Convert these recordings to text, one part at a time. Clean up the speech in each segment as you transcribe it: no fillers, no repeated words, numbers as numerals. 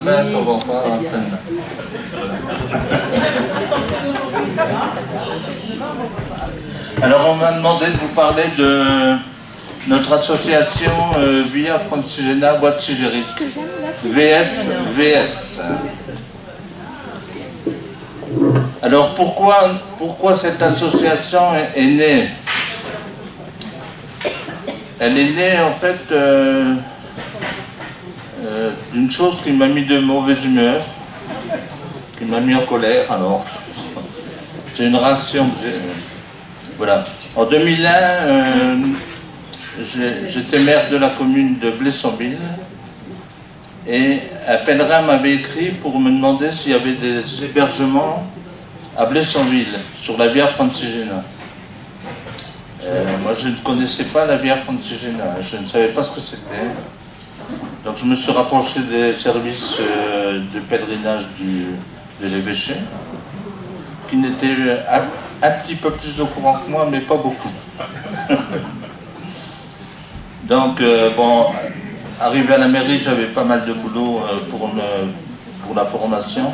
On va pas Alors on m'a demandé de vous parler de notre association Via Francigena Boîte Sigérique, VFVS. Alors pourquoi cette association est née? Elle est née en fait d'une chose qui m'a mis de mauvaise humeur, qui m'a mis en colère. Alors, c'est une réaction que j'ai. Voilà. En 2001, j'étais maire de la commune de Blessonville et un pèlerin m'avait écrit pour me demander s'il y avait des hébergements à Blessonville, sur la Via Francigena. Moi, je ne connaissais pas la Via Francigena, je ne savais pas ce que c'était. Donc je me suis rapproché des services de pèlerinage de l'évêché, qui n'étaient un petit peu plus au courant que moi, mais pas beaucoup. Donc, bon, arrivé à la mairie, j'avais pas mal de boulot pour la formation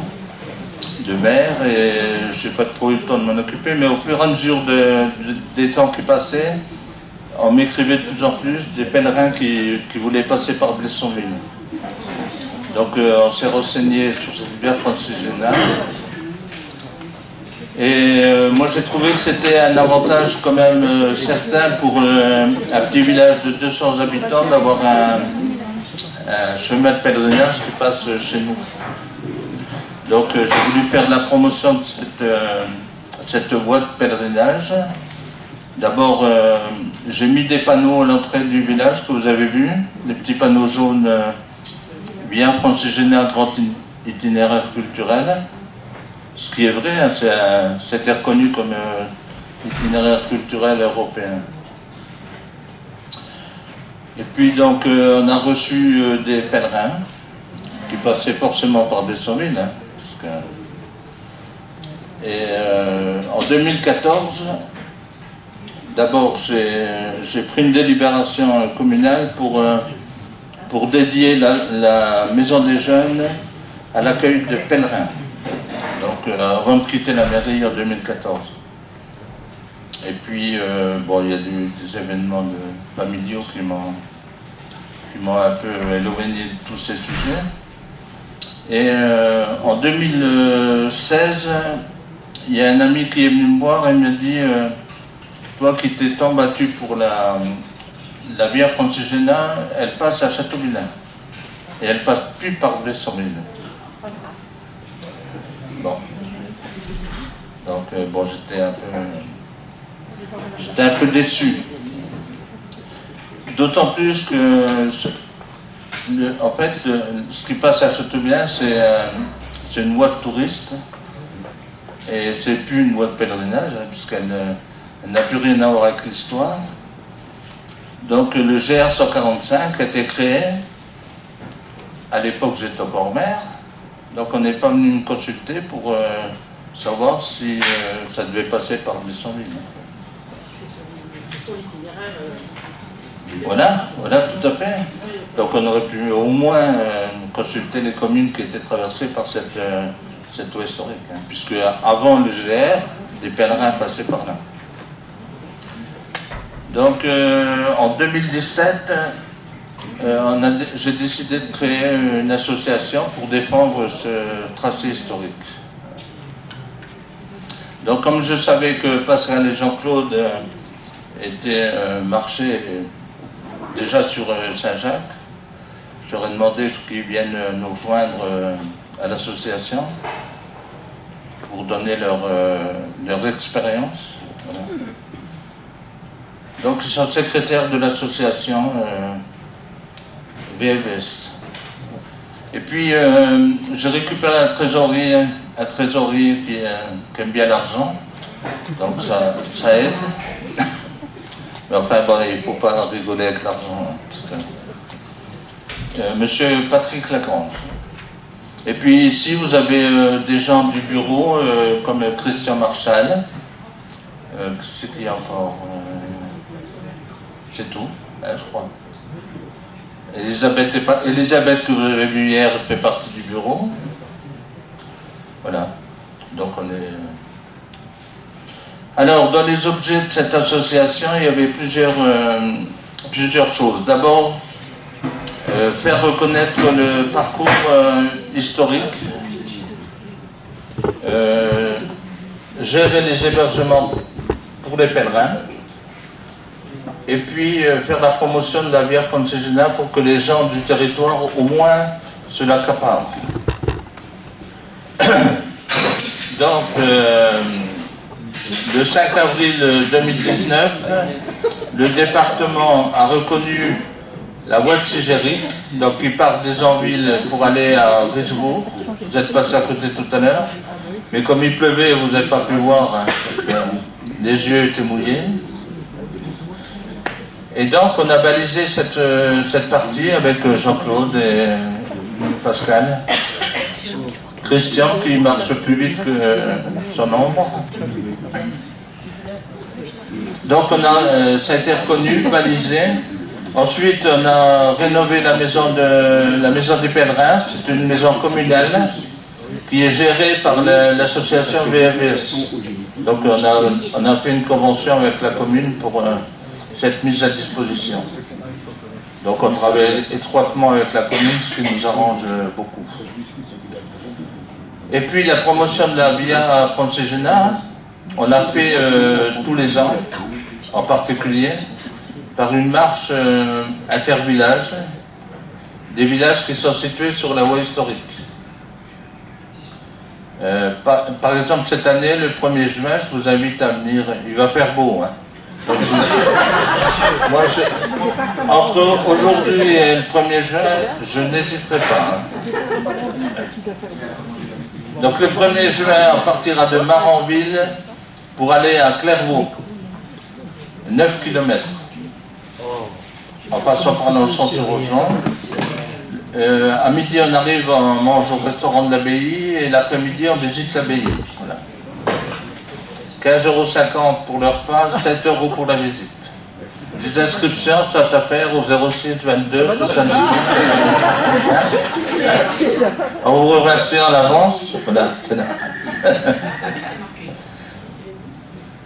de maire, et j'ai pas trop eu le temps de m'en occuper, mais au fur et à mesure des temps qui passaient, on m'écrivait de plus en plus des pèlerins qui voulaient passer par Blessonville. Donc on s'est renseigné sur cette Via Francigena. Et moi j'ai trouvé que c'était un avantage quand même certain pour un petit village de 200 habitants d'avoir un chemin de pèlerinage qui passe chez nous. Donc j'ai voulu faire la promotion de cette voie de pèlerinage. D'abord, j'ai mis des panneaux à l'entrée du village que vous avez vu, des petits panneaux jaunes Via Francigena, grand itinéraire culturel. Ce qui est vrai, hein, c'était reconnu comme itinéraire culturel européen. Et puis donc, on a reçu des pèlerins qui passaient forcément par Blessonville. Hein, et en 2014, d'abord, j'ai pris une délibération communale pour dédier la maison des jeunes à l'accueil de pèlerins. Donc, avant de quitter la mairie en 2014. Et puis, bon, il y a des événements familiaux qui m'ont un peu éloigné de tous ces sujets. Et en 2016, il y a un ami qui est venu me voir et me dit toi qui t'es tant battu pour la Via Francigena, elle passe à Châteauvillain. Et elle passe plus par Blessonville. Bon. Donc, bon, j'étais un peu déçu. D'autant plus que, en fait, ce qui passe à Châteauvillain, c'est une voie de touristes. Et c'est plus une voie de pèlerinage, hein, puisqu'elle n'a plus rien à voir avec l'histoire. Donc le GR 145 a été créé, à l'époque j'étais encore maire, donc on n'est pas venu me consulter pour savoir si ça devait passer par Blessonville. Voilà, tout à fait. Donc on aurait pu au moins consulter les communes qui étaient traversées par cette voie historique, hein, puisque avant le GR, des pèlerins passaient par là. Donc en 2017, j'ai décidé de créer une association pour défendre ce tracé historique. Donc comme je savais que Pascal et Jean-Claude étaient marchés déjà sur Saint-Jacques, j'aurais demandé qu'ils viennent nous rejoindre à l'association pour donner leur expérience. Voilà. Donc je suis secrétaire de l'association VFVS. Et puis j'ai récupéré un trésorier qui aime bien l'argent, donc ça aide. Mais enfin bon, il ne faut pas rigoler avec l'argent. Hein, Monsieur Patrick Lagrange. Et puis ici vous avez des gens du bureau comme Christian Marchal. C'est qui encore c'est tout, hein, je crois. Elisabeth, que vous avez vu hier, fait partie du bureau. Voilà. Donc on est... Alors, dans les objets de cette association, il y avait plusieurs choses. D'abord, faire reconnaître le parcours historique, gérer les hébergements pour les pèlerins, et puis faire la promotion de la Via Francigena pour que les gens du territoire au moins se l'accaparent. Donc, le 5 avril 2019, le département a reconnu la voie de Sigéric, donc il part des Anvilles pour aller à Richebourg. Vous êtes passé à côté tout à l'heure, mais comme il pleuvait, vous n'avez pas pu voir, hein, parce que les yeux étaient mouillés. Et donc on a balisé cette partie avec Jean-Claude et Pascal. Christian qui marche plus vite que son ombre. Donc ça a été reconnu, balisé. Ensuite on a rénové la maison des pèlerins. C'est une maison communale qui est gérée par l'association VMS. Donc on a fait une convention avec la commune pour cette mise à disposition. Donc on travaille étroitement avec la commune, ce qui nous arrange beaucoup. Et puis la promotion de la Via Francigena, on l'a fait tous les ans, en particulier par une marche intervillage, des villages qui sont situés sur la voie historique. Par exemple, cette année, le 1er juin, je vous invite à venir, il va faire beau. Hein. Donc, moi, entre aujourd'hui et le 1er juin, je n'hésiterai pas. Hein. Donc le 1er juin, on partira de Maranville pour aller à Clairvaux, 9 km. En passant par le centre-Rojon. À midi, on arrive, on mange au restaurant de l'abbaye et l'après-midi, on visite l'abbaye. Voilà. 15,50 € pour le repas, 7 € pour la visite. Des inscriptions sont à faire au 06 22 78. On vous remercie en avance. Voilà.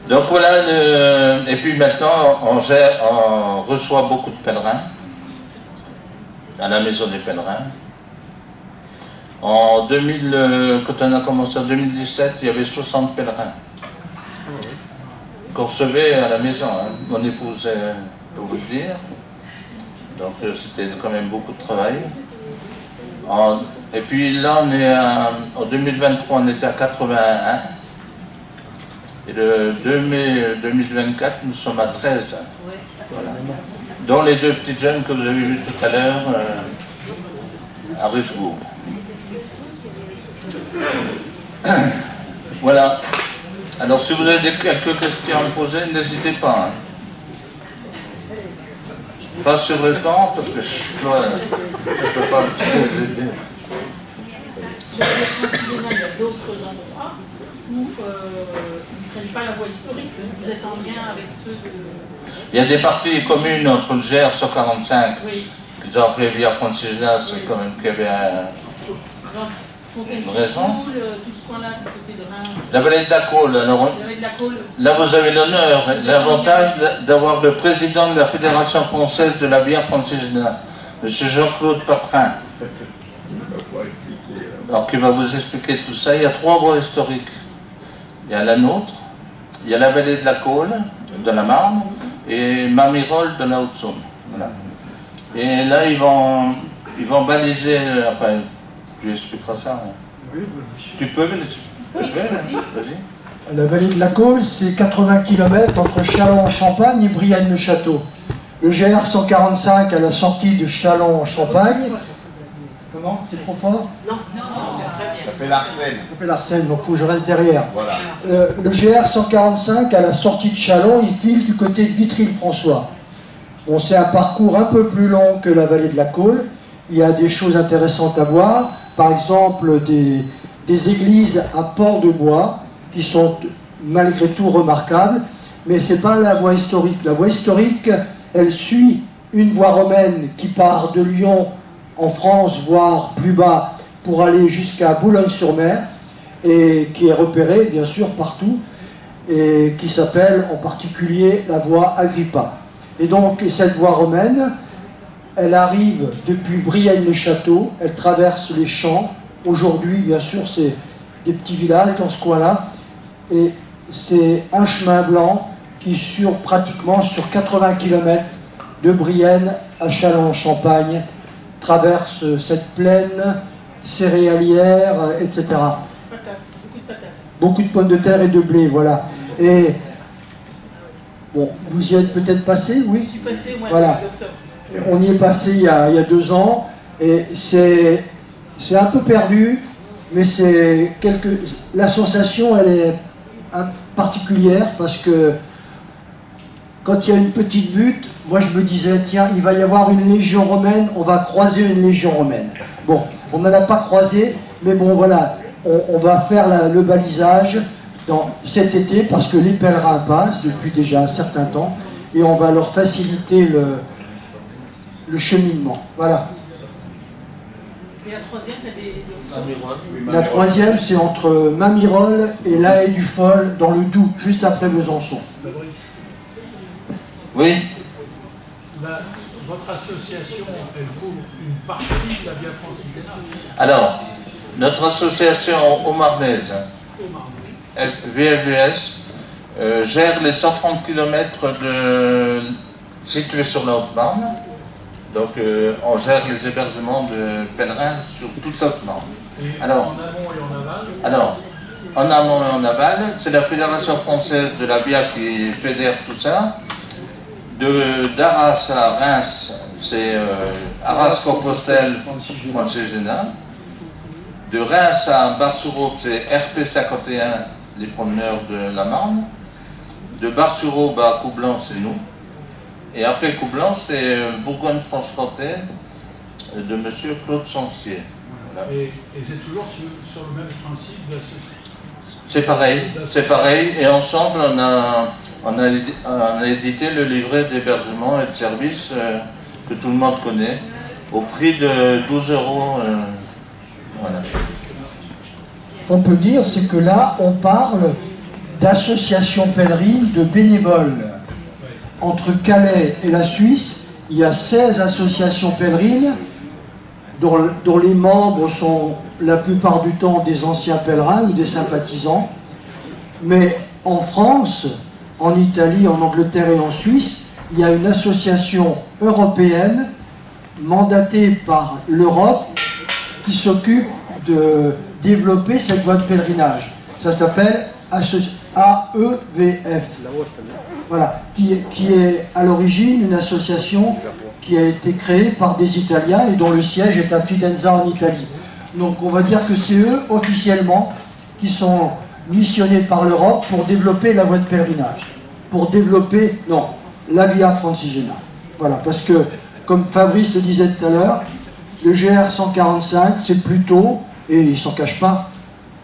Donc voilà, et puis maintenant on reçoit beaucoup de pèlerins à la maison des pèlerins. En 2000, quand on a commencé en 2017, il y avait 60 pèlerins qu'on recevait à la maison. Hein. Mon épouse peut vous le dire. Donc c'était quand même beaucoup de travail. Et puis là, on est en 2023, on était à 81. Et le 2 mai 2024, nous sommes à 13. Voilà. Dont les deux petites jeunes que vous avez vues tout à l'heure à Richebourg. Voilà. Alors si vous avez quelques questions à me poser, n'hésitez pas. Hein. Pas sur le temps, parce que je ne peux pas vous aider. Sur le Francigena, il y a d'autres endroits où ils ne prennent pas la voie historique. Vous êtes en lien avec ceux de... Il y a des parties communes entre le GR 145, oui, qu'ils ont appelé Via Francigena, c'est quand même qu'il y avait une raison. Tout ce coin-là, côté de Reims. La vallée de la Colle. Alors, là, vous avez l'honneur, l'avantage d'avoir le président de la Fédération française de la Via Francigena, M. Jean-Claude Patrin. Alors, qui va vous expliquer tout ça. Il y a 3 voies historiques. Il y a la nôtre, il y a la vallée de la Colle, de la Marne, et Mamirol de la Haute-Saône. Voilà. Et là, ils vont baliser, enfin, tu expliqueras ça. Hein. Oui, tu peux, vas-y. La vallée de la Colle, c'est 80 km entre Châlons-en-Champagne et Brienne-le-Château. Le GR 145 à la sortie de Châlons-en-Champagne. Comment? C'est trop fort? Non, c'est très bien. Ça fait l'Arsène. Ça fait l'Arsène, donc il faut que je reste derrière. Voilà. Le GR 145 à la sortie de Châlons, il file du côté de Vitry-le-François. Bon, c'est un parcours un peu plus long que la vallée de la Colle. Il y a des choses intéressantes à voir. Par exemple, des églises à Port-de-Bois qui sont malgré tout remarquables. Mais ce n'est pas la voie historique. La voie historique, elle suit une voie romaine qui part de Lyon en France, voire plus bas, pour aller jusqu'à Boulogne-sur-Mer, et qui est repérée, bien sûr, partout, et qui s'appelle en particulier la voie Agrippa. Et donc, cette voie romaine, elle arrive depuis Brienne-les-Châteaux, elle traverse les champs. Aujourd'hui, bien sûr, c'est des petits villages dans ce coin-là, et c'est un chemin blanc qui, pratiquement sur 80 km de Brienne à Châlons-en-Champagne, traverse cette plaine céréalière, etc. Patates, beaucoup de patates. Beaucoup de pommes de terre et de blé, voilà. Et bon, vous y êtes peut-être passé, oui? Je suis passé au mois Voilà. d'octobre. On y est passé il y a 2 ans, et c'est un peu perdu, mais la sensation, elle est particulière, parce que quand il y a une petite butte, moi je me disais, tiens, il va y avoir une légion romaine, on va croiser une légion romaine. Bon, on n'en a pas croisé, mais bon voilà, on va faire le balisage cet été, parce que les pèlerins passent depuis déjà un certain temps, et on va leur faciliter le cheminement. Voilà. Et la troisième, c'est des... La troisième, c'est entre Mamirol et La Haye-du-Fol, dans le Doubs, juste après Besançon. Oui. Votre association, elle couvre une partie de la Via Francigena. Alors, notre association Haut-Marnaise, VFVS, gère les 130 km situés sur la Haute-Marne. Donc, on gère les hébergements de pèlerins sur toute la Haute-Marne. Alors, en amont et en aval? Alors, en amont et en aval, c'est la Fédération française de la Via qui fédère tout ça. D'Arras à Reims, c'est Arras-Compostelle, Francigena. De Reims à Bar-sur-Aube, c'est RP51, les promeneurs de la Marne. De Bar-sur-Aube à Coublan, c'est nous. Et après Coublan, c'est Bourgogne-Franche-Comté de M. Claude Sancier. Voilà. Et c'est toujours sur le même principe d'association? C'est pareil. Et ensemble, on a édité le livret d'hébergement et de services que tout le monde connaît, au prix de 12 €. Voilà. Ce qu'on peut dire, c'est que là, on parle d'associations pèlerines, de bénévoles. Entre Calais et la Suisse, il y a 16 associations pèlerines, dont les membres sont la plupart du temps des anciens pèlerins ou des sympathisants. Mais en France, en Italie, en Angleterre et en Suisse, il y a une association européenne mandatée par l'Europe qui s'occupe de développer cette voie de pèlerinage. Ça s'appelle AEVF. Voilà, qui est à l'origine une association qui a été créée par des Italiens et dont le siège est à Fidenza en Italie. Donc on va dire que c'est eux, officiellement, qui sont missionnés par l'Europe pour développer la voie de pèlerinage. Pour développer, non, la Via Francigena. Voilà, parce que, comme Fabrice le disait tout à l'heure, le GR 145, c'est plutôt, et il ne s'en cache pas,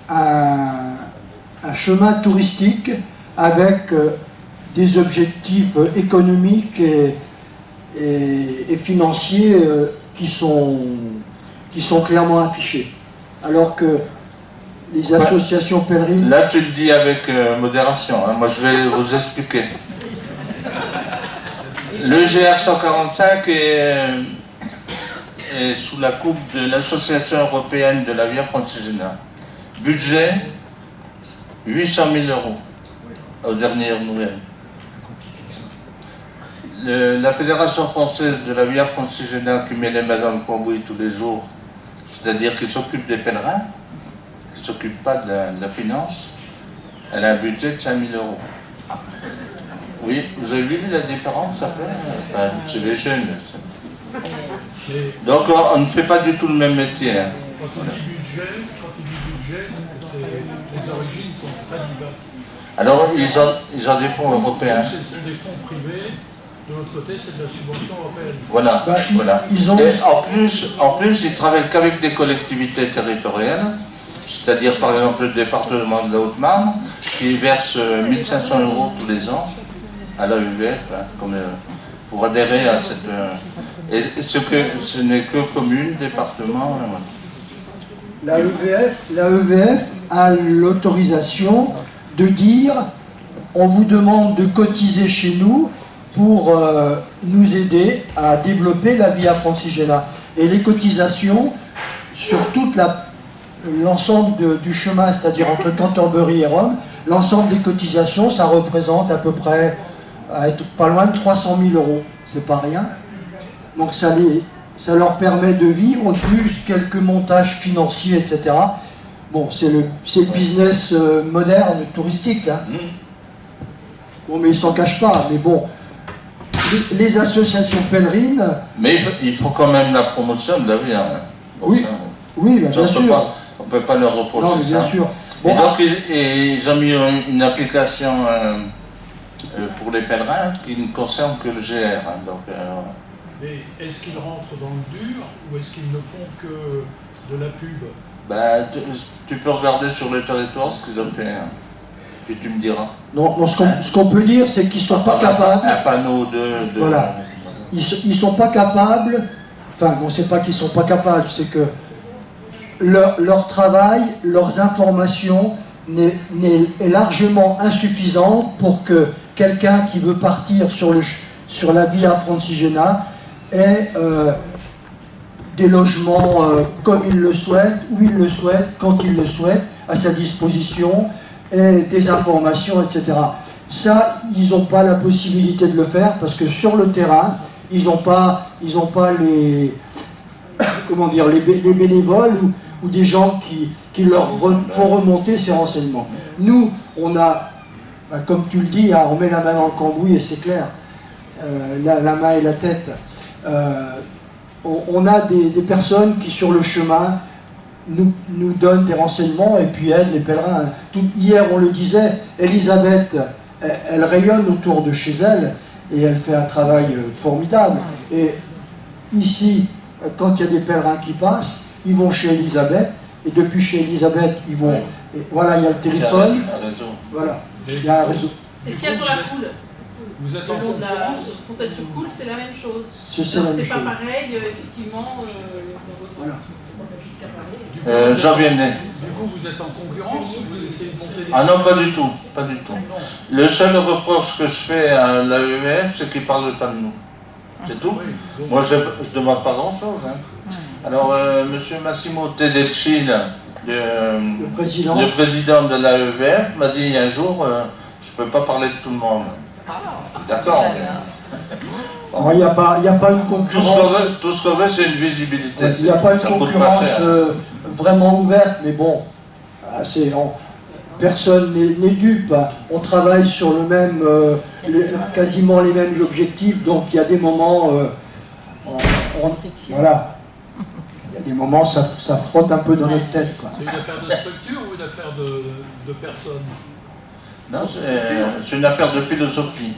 un chemin touristique avec des objectifs économiques et financiers qui sont clairement affichés. Alors que les associations pèlerines... Là, tu le dis avec modération, hein. Moi je vais vous expliquer. Le GR 145 est sous la coupe de l'Association européenne de la Via Francigena. Budget 800 000 € aux dernières nouvelles. La Fédération française de la Via Francigena qui met les mains dans le cambouis tous les jours, c'est-à-dire qui s'occupe des pèlerins, qui ne s'occupe pas de la finance, elle a un budget de 5 000 €. Oui, vous avez vu la différence après? Enfin, chez les jeunes. Donc on ne fait pas du tout le même métier. Hein. Quand il dit budget, les origines sont très diverses. Alors ils ont des fonds européens. Ce sont des fonds privés, de l'autre côté c'est de la subvention européenne. Voilà. Bah, Voilà. ils ont... Et en plus, ils travaillent qu'avec des collectivités territoriales, c'est-à-dire par exemple le département de la Haute-Marne, qui verse 1 500 € tous les ans à l'AEVF, hein, comme pour adhérer à cette... et ce n'est que commune, département... L'AEVF a l'autorisation de dire on vous demande de cotiser chez nous pour nous aider à développer la Via Francigena. Et les cotisations sur toute l'ensemble du chemin, c'est-à-dire entre Canterbury et Rome, l'ensemble des cotisations, ça représente à peu près pas loin de 300 000 €. C'est pas rien. Donc ça leur permet de vivre, plus quelques montages financiers, etc. Bon, c'est le business moderne, touristique. Hein. Bon, mais ils s'en cachent pas. Mais bon, les associations pèlerines... Mais il faut quand même la promotion de la vie. Hein. Oui, ça, oui, bien sûr. On ne peut pas leur reprocher non, mais bien ça. sûr. Bon, et donc, ils ont mis une application pour les pèlerins qui ne concerne que le GR. Hein, donc, mais est-ce qu'ils rentrent dans le dur ou est-ce qu'ils ne font que de la pub? Ben, tu peux regarder sur le territoire ce qu'ils ont fait, hein. Puis tu me diras. Non, ce qu'on peut dire, c'est qu'ils ne sont pas capables... Un panneau de... Voilà. Ils ne sont pas capables... Enfin, non, c'est pas qu'ils ne sont pas capables, c'est que leur travail, leurs informations est largement insuffisante pour que quelqu'un qui veut partir sur la Via Francigena ait des logements comme il le souhaite, où il le souhaite, quand il le souhaite, à sa disposition, et des informations, etc. Ça, ils n'ont pas la possibilité de le faire parce que sur le terrain, ils n'ont pas les, comment dire, les bénévoles ou des gens qui leur font remonter ces renseignements. Nous, on a, comme tu le dis, hein, on met la main dans le cambouis et c'est clair, la main et la tête. On a des personnes qui, sur le chemin, nous donnent des renseignements et puis aident les pèlerins. Hier, on le disait, Elisabeth, elle rayonne autour de chez elle et elle fait un travail formidable. Et ici, quand il y a des pèlerins qui passent, ils vont chez Elisabeth et depuis chez Elisabeth, ils vont... Et voilà, il y a le téléphone. Voilà, il y a un réseau. C'est ce qu'il y a sur la Coule. Vous êtes Le en long de la concurrence? fontaine sur Coule, c'est la même chose. C'est pas pareil, effectivement. Voilà. Jean Viennet. Du coup, vous êtes en concurrence ou vous essayez de monter les... Ah non, pas du tout, pas du tout. Le seul reproche que je fais à l'AEVF, c'est qu'ils ne parlent pas de nous. C'est tout. Oui, Moi, je ne demande pas grand-chose. Hein. Alors, M. Massimo Tedeschi, le président de l'AEVF, m'a dit un jour, je ne peux pas parler de tout le monde. D'accord. Il n'y a pas une concurrence. Tout ce qu'on veut, c'est une visibilité. Il n'y a pas une concurrence vraiment ouverte, mais bon, personne n'est dupe. Hein. On travaille sur le même, quasiment les mêmes objectifs, donc il y a des moments, voilà, il y a des moments, ça frotte un peu dans notre tête. C'est une affaire de structure ou une affaire de personne? Non, c'est une affaire de philosophie.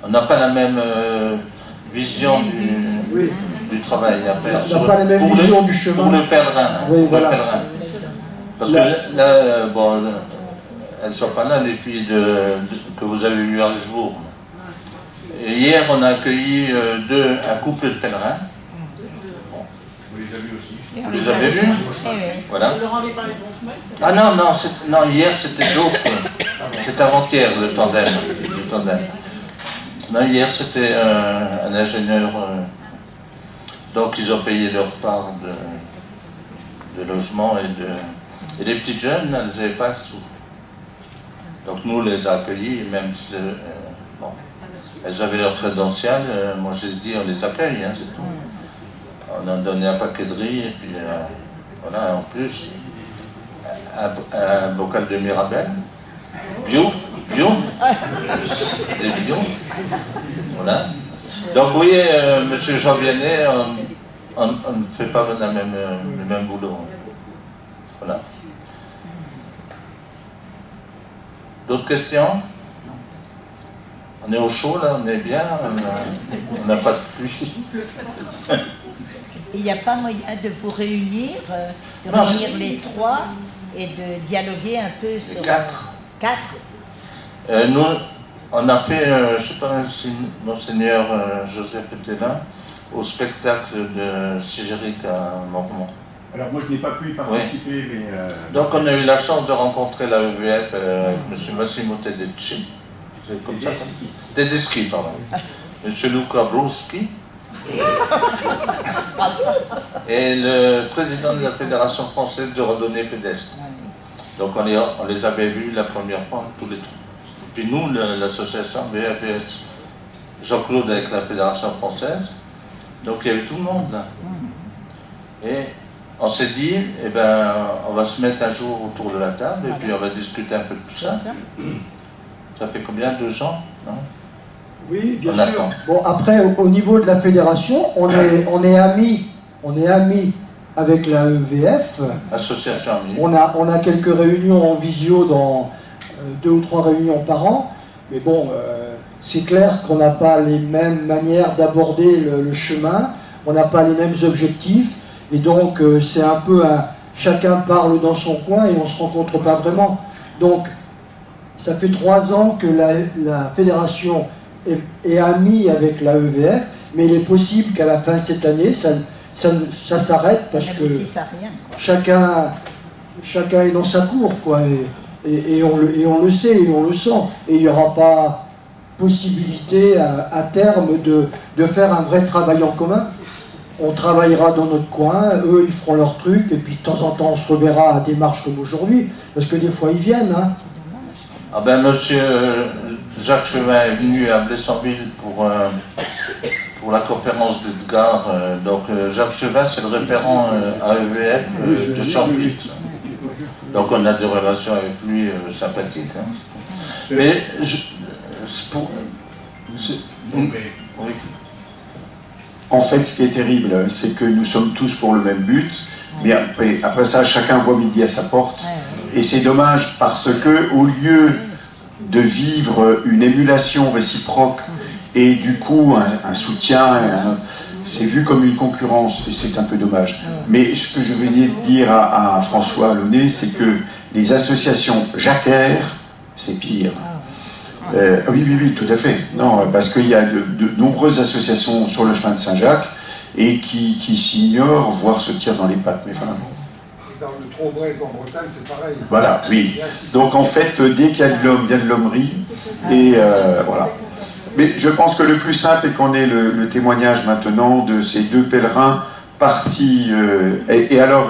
On n'a pas la même vision du travail à faire. On n'a pas la même vision du chemin. Pour le pèlerin. Oui, voilà. Parce que là, bon, elles ne sont pas là, les filles que vous avez vues à Risbourg. Et hier, on a accueilli un couple de pèlerins. Vous les avez vus aussi. Vous les avez vus? Voilà. Vous leur avez parlé de bon chemin? Ah non, hier c'était d'autres. C'était avant-hier le tandem. Non, hier c'était un ingénieur. Donc ils ont payé leur part de logement et les petites jeunes, elles n'avaient pas de sous. Donc nous on les a accueillis, même si bon, elles avaient leur crédential, moi j'ai dit on les accueille, hein, c'est tout. On a donné un paquet de riz et puis voilà, en plus un bocal de Mirabelle, bio, des bio, voilà. Donc vous voyez, monsieur Jean Viennet, on ne fait pas le même boulot. Voilà. D'autres questions? On est au chaud là, on est bien, on n'a pas de pluie. Il n'y a pas moyen de vous réunir, de réunir les trois et de dialoguer un peu sur... Quatre. Quatre. Nous, on a fait, je ne sais pas si Monseigneur Joseph était là, au spectacle de Sigéric à Mormont. Alors moi je n'ai pas pu y participer, oui. Mais... Donc on a eu la chance de rencontrer la EVF avec M. Massimo Tedeschi. C'est comme ça. Tedeschi, pardon. M. Luca Bruschi. Et le président de la Fédération française de randonnée pédestre. Donc on les avait vus la première fois, tous les trois. Et puis nous, l'association VFS, Jean-Claude avec la Fédération française, donc il y avait tout le monde là. Et on s'est dit, eh ben, on va se mettre un jour autour de la table et puis on va discuter un peu de tout ça. Ça fait combien, 2 ans, non? Oui, bien sûr. Bon, après, au niveau de la fédération, on est amis avec la EVF. Association amie. On a quelques réunions en visio, dans 2 ou 3 réunions par an. Mais bon, c'est clair qu'on n'a pas les mêmes manières d'aborder le chemin. On n'a pas les mêmes objectifs. Et donc, c'est un peu chacun parle dans son coin et on ne se rencontre pas vraiment. Donc, ça fait 3 ans que la fédération est amie avec la EVF, mais il est possible qu'à la fin de cette année, ça s'arrête parce que chacun est dans sa cour, quoi, et on le sait et on le sent. Et il n'y aura pas possibilité à terme de faire un vrai travail en commun. On travaillera dans notre coin, eux ils feront leur truc, et puis de temps en temps on se reverra à des marches comme aujourd'hui, parce que des fois ils viennent. Hein. Ah ben monsieur Jacques Chevin est venu à Blessonville pour la conférence d'Edgar. Donc Jacques Chevin c'est le référent AEVF de Champis. Donc on a des relations avec lui sympathiques. Hein. Mais oui. En fait, ce qui est terrible, c'est que nous sommes tous pour le même but, mais après ça, chacun voit midi à sa porte. Et c'est dommage parce que, au lieu de vivre une émulation réciproque et du coup un soutien, c'est vu comme une concurrence et c'est un peu dommage. Mais ce que je venais de dire à François Launay, c'est que les associations jacquaires, c'est pire. Oui, tout à fait. Non, parce qu'il y a de nombreuses associations sur le chemin de Saint-Jacques et qui s'ignorent, voire se tirent dans les pattes. Mais enfin, dans le Trombrez en Bretagne, c'est pareil. Voilà, oui. Donc en fait, dès qu'il y a de l'homme, il y a de l'hommerie. Et voilà. Mais je pense que le plus simple est qu'on ait le témoignage maintenant de ces 2 pèlerins partis. Et alors,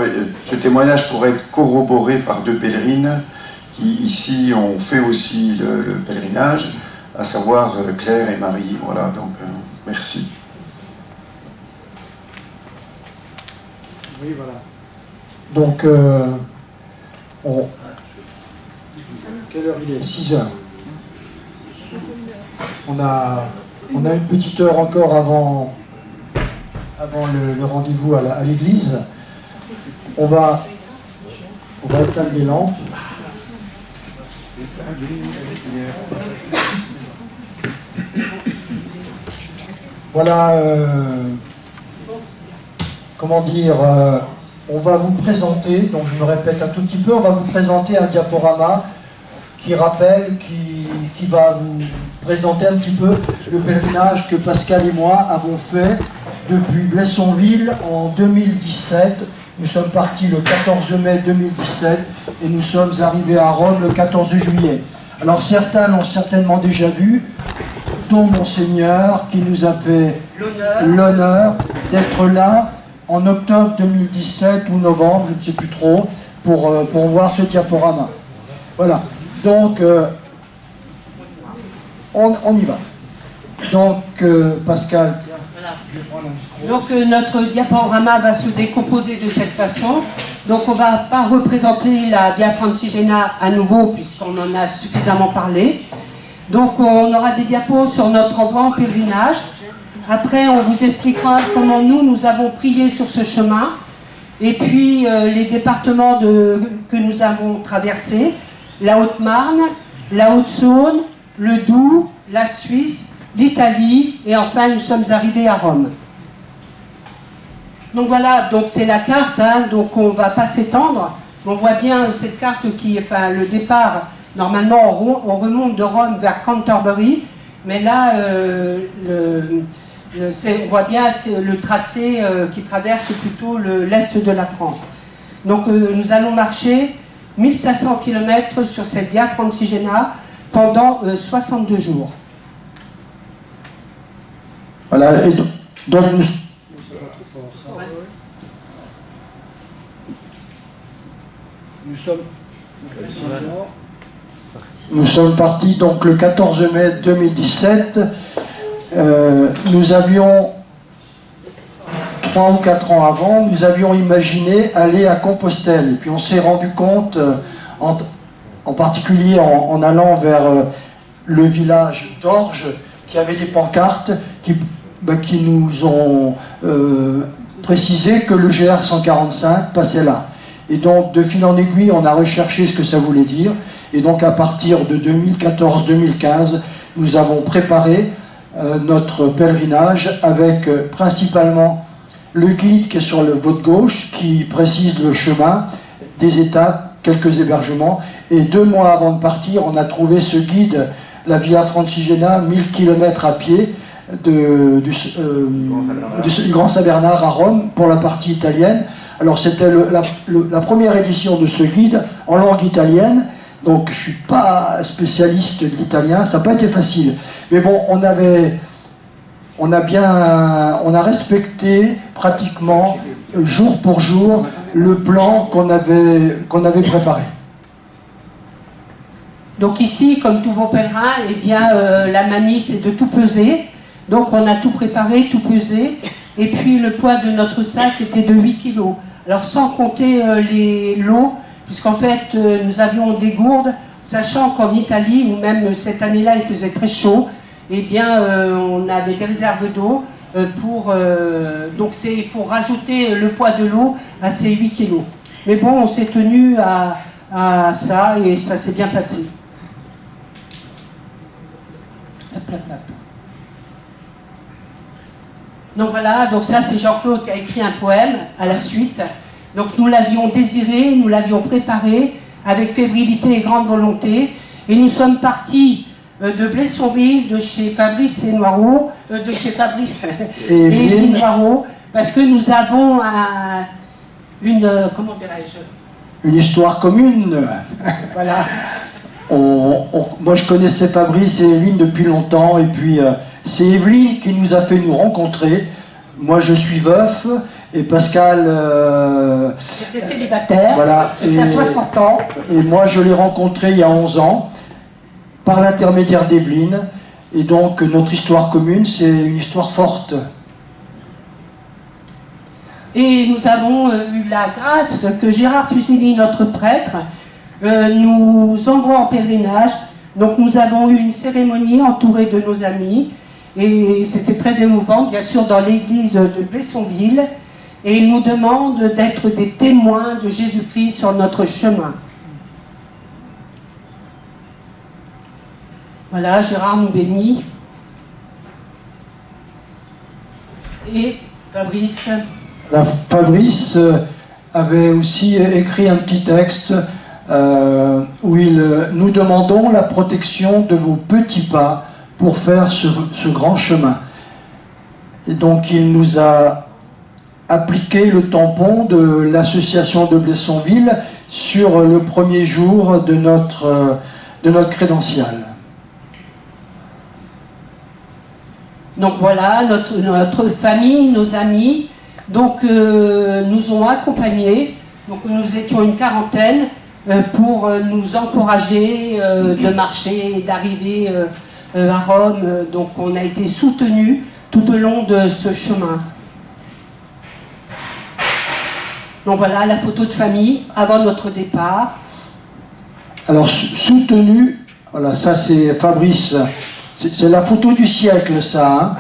ce témoignage pourrait être corroboré par 2 pèlerines qui ici ont fait aussi le pèlerinage, à savoir Claire et Marie. Voilà, donc merci. Oui, voilà. Donc, quelle heure il est? 6 heures. On a une petite heure encore avant le rendez-vous à l'église. On va éteindre les lampes. Voilà, comment dire, on va vous présenter, donc je me répète un tout petit peu, on va vous présenter un diaporama qui rappelle, qui va vous présenter un petit peu le pèlerinage que Pascal et moi avons fait depuis Blessonville en 2017. Nous sommes partis le 14 mai 2017 et nous sommes arrivés à Rome le 14 juillet. Alors certains l'ont certainement déjà vu, dont Monseigneur qui nous a fait l'honneur d'être là en octobre 2017 ou novembre, je ne sais plus trop, pour voir ce diaporama. Voilà, donc on y va. Donc Pascal, donc notre diaporama va se décomposer de cette façon. Donc on ne va pas représenter la Via Francigena à nouveau puisqu'on en a suffisamment parlé. Donc on aura des diapos sur notre envoi en pèlerinage. Après on vous expliquera comment nous avons prié sur ce chemin. Et puis les départements que nous avons traversés. La Haute-Marne, la Haute-Saône, le Doubs, la Suisse, l'Italie et enfin nous sommes arrivés à Rome. Donc voilà, donc c'est la carte, hein, donc on ne va pas s'étendre. On voit bien cette carte qui, enfin le départ Normalement, on remonte de Rome vers Canterbury, mais là, on voit bien le tracé qui traverse plutôt l'est de la France. Donc nous allons marcher 1500 km sur cette Via Francigena pendant 62 jours. Voilà, et donc nous sommes partis donc le 14 mai 2017. Nous avions 3 ou 4 ans avant, nous avions imaginé aller à Compostelle. Et puis on s'est rendu compte, en particulier en allant vers le village d'Orge, qu'il y avait des pancartes qui nous ont précisé que le GR 145 passait là. Et donc de fil en aiguille, on a recherché ce que ça voulait dire. Et donc à partir de 2014-2015, nous avons préparé notre pèlerinage avec principalement le guide qui est sur votre gauche, qui précise le chemin, des étapes, quelques hébergements. Et 2 mois avant de partir, on a trouvé ce guide, la Via Francigena, 1000 km à pied, du Grand Saint-Bernard à Rome, pour la partie italienne. Alors c'était la première édition de ce guide en langue italienne, donc je ne suis pas spécialiste de l'italien, ça n'a pas été facile. Mais bon, on a respecté pratiquement jour pour jour le plan qu'on avait préparé. Donc ici, comme tous vos pèlerins, eh bien, la manie c'est de tout peser. Donc on a tout préparé, tout pesé. Et puis le poids de notre sac était de 8 kg. Alors sans compter l'eau, puisqu'en fait nous avions des gourdes, sachant qu'en Italie, ou même cette année-là il faisait très chaud, eh bien on avait des réserves d'eau donc il faut rajouter le poids de l'eau à ces 8 kg. Mais bon, on s'est tenu à ça et ça s'est bien passé. Hop, hop, hop. Donc voilà, donc ça c'est Jean-Claude qui a écrit un poème à la suite. Donc nous l'avions désiré, nous l'avions préparé avec fébrilité et grande volonté. Et nous sommes partis de Blessonville, de chez Fabrice et Noireau, de chez Fabrice et Éline Noireau, parce que nous avons comment dirais-je, une histoire commune. Voilà. Moi je connaissais Fabrice et Evelyne depuis longtemps, et puis c'est Evelyne qui nous a fait nous rencontrer. Moi je suis veuf, et Pascal... J'étais célibataire, voilà, j'étais à 60 ans. Et moi je l'ai rencontré il y a 11 ans, par l'intermédiaire d'Evelyne, et donc notre histoire commune, c'est une histoire forte. Et nous avons eu la grâce que Gérard Fuseli, notre prêtre, nous envoie en pèlerinage. Donc nous avons eu une cérémonie entourée de nos amis, et c'était très émouvant, bien sûr, dans l'église de Blessonville, et il nous demande d'être des témoins de Jésus-Christ sur notre chemin. Voilà, Gérard nous bénit. Et Fabrice. Fabrice avait aussi écrit un petit texte où nous demandons la protection de vos petits pas pour faire ce grand chemin. Et donc il nous a appliqué le tampon de l'association de Blessonville sur le premier jour de notre crédential. Donc voilà, notre famille, nos amis, donc nous ont accompagnés. Donc nous étions une quarantaine pour nous encourager de marcher et d'arriver à Rome. Donc on a été soutenus tout au long de ce chemin. Donc voilà la photo de famille avant notre départ. Alors soutenu, voilà, ça c'est Fabrice. C'est la photo du siècle, ça. Hein.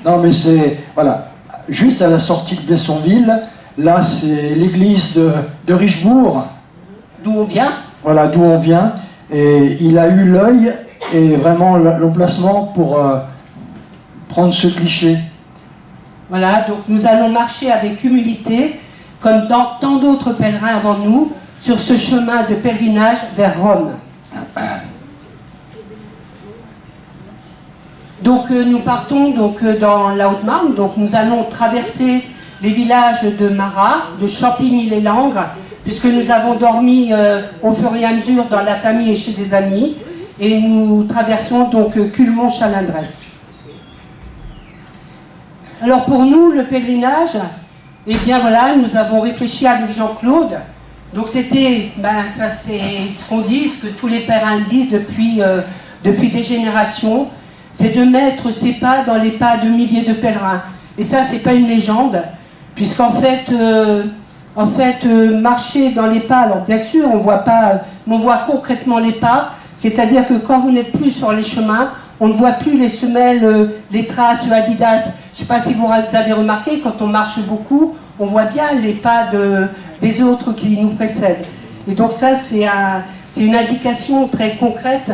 Non, mais c'est... Voilà. Juste à la sortie de Blessonville, là, c'est l'église de Richebourg. D'où on vient. Voilà, d'où on vient. Et il a eu l'œil et vraiment l'emplacement pour prendre ce cliché. Voilà, donc nous allons marcher avec humilité, comme dans tant d'autres pèlerins avant nous, sur ce chemin de pèlerinage vers Rome. Donc nous partons donc, dans la Haute-Marne, donc nous allons traverser les villages de Marat, de Champigny-les-Langres, puisque nous avons dormi au fur et à mesure dans la famille et chez des amis, et nous traversons donc Culmont-Chalindrey. Alors pour nous, le pèlerinage, eh bien voilà, nous avons réfléchi avec Jean-Claude. Donc c'était, ça c'est ce qu'on dit, ce que tous les pèlerins disent depuis des générations, c'est de mettre ses pas dans les pas de milliers de pèlerins. Et ça, c'est pas une légende, puisqu'en fait, marcher dans les pas, alors bien sûr, on voit pas, on voit concrètement les pas, c'est-à-dire que quand vous n'êtes plus sur les chemins, on ne voit plus les semelles, les traces Adidas. Je ne sais pas si vous avez remarqué, quand on marche beaucoup, on voit bien les pas des autres qui nous précèdent. Et donc ça, c'est une indication très concrète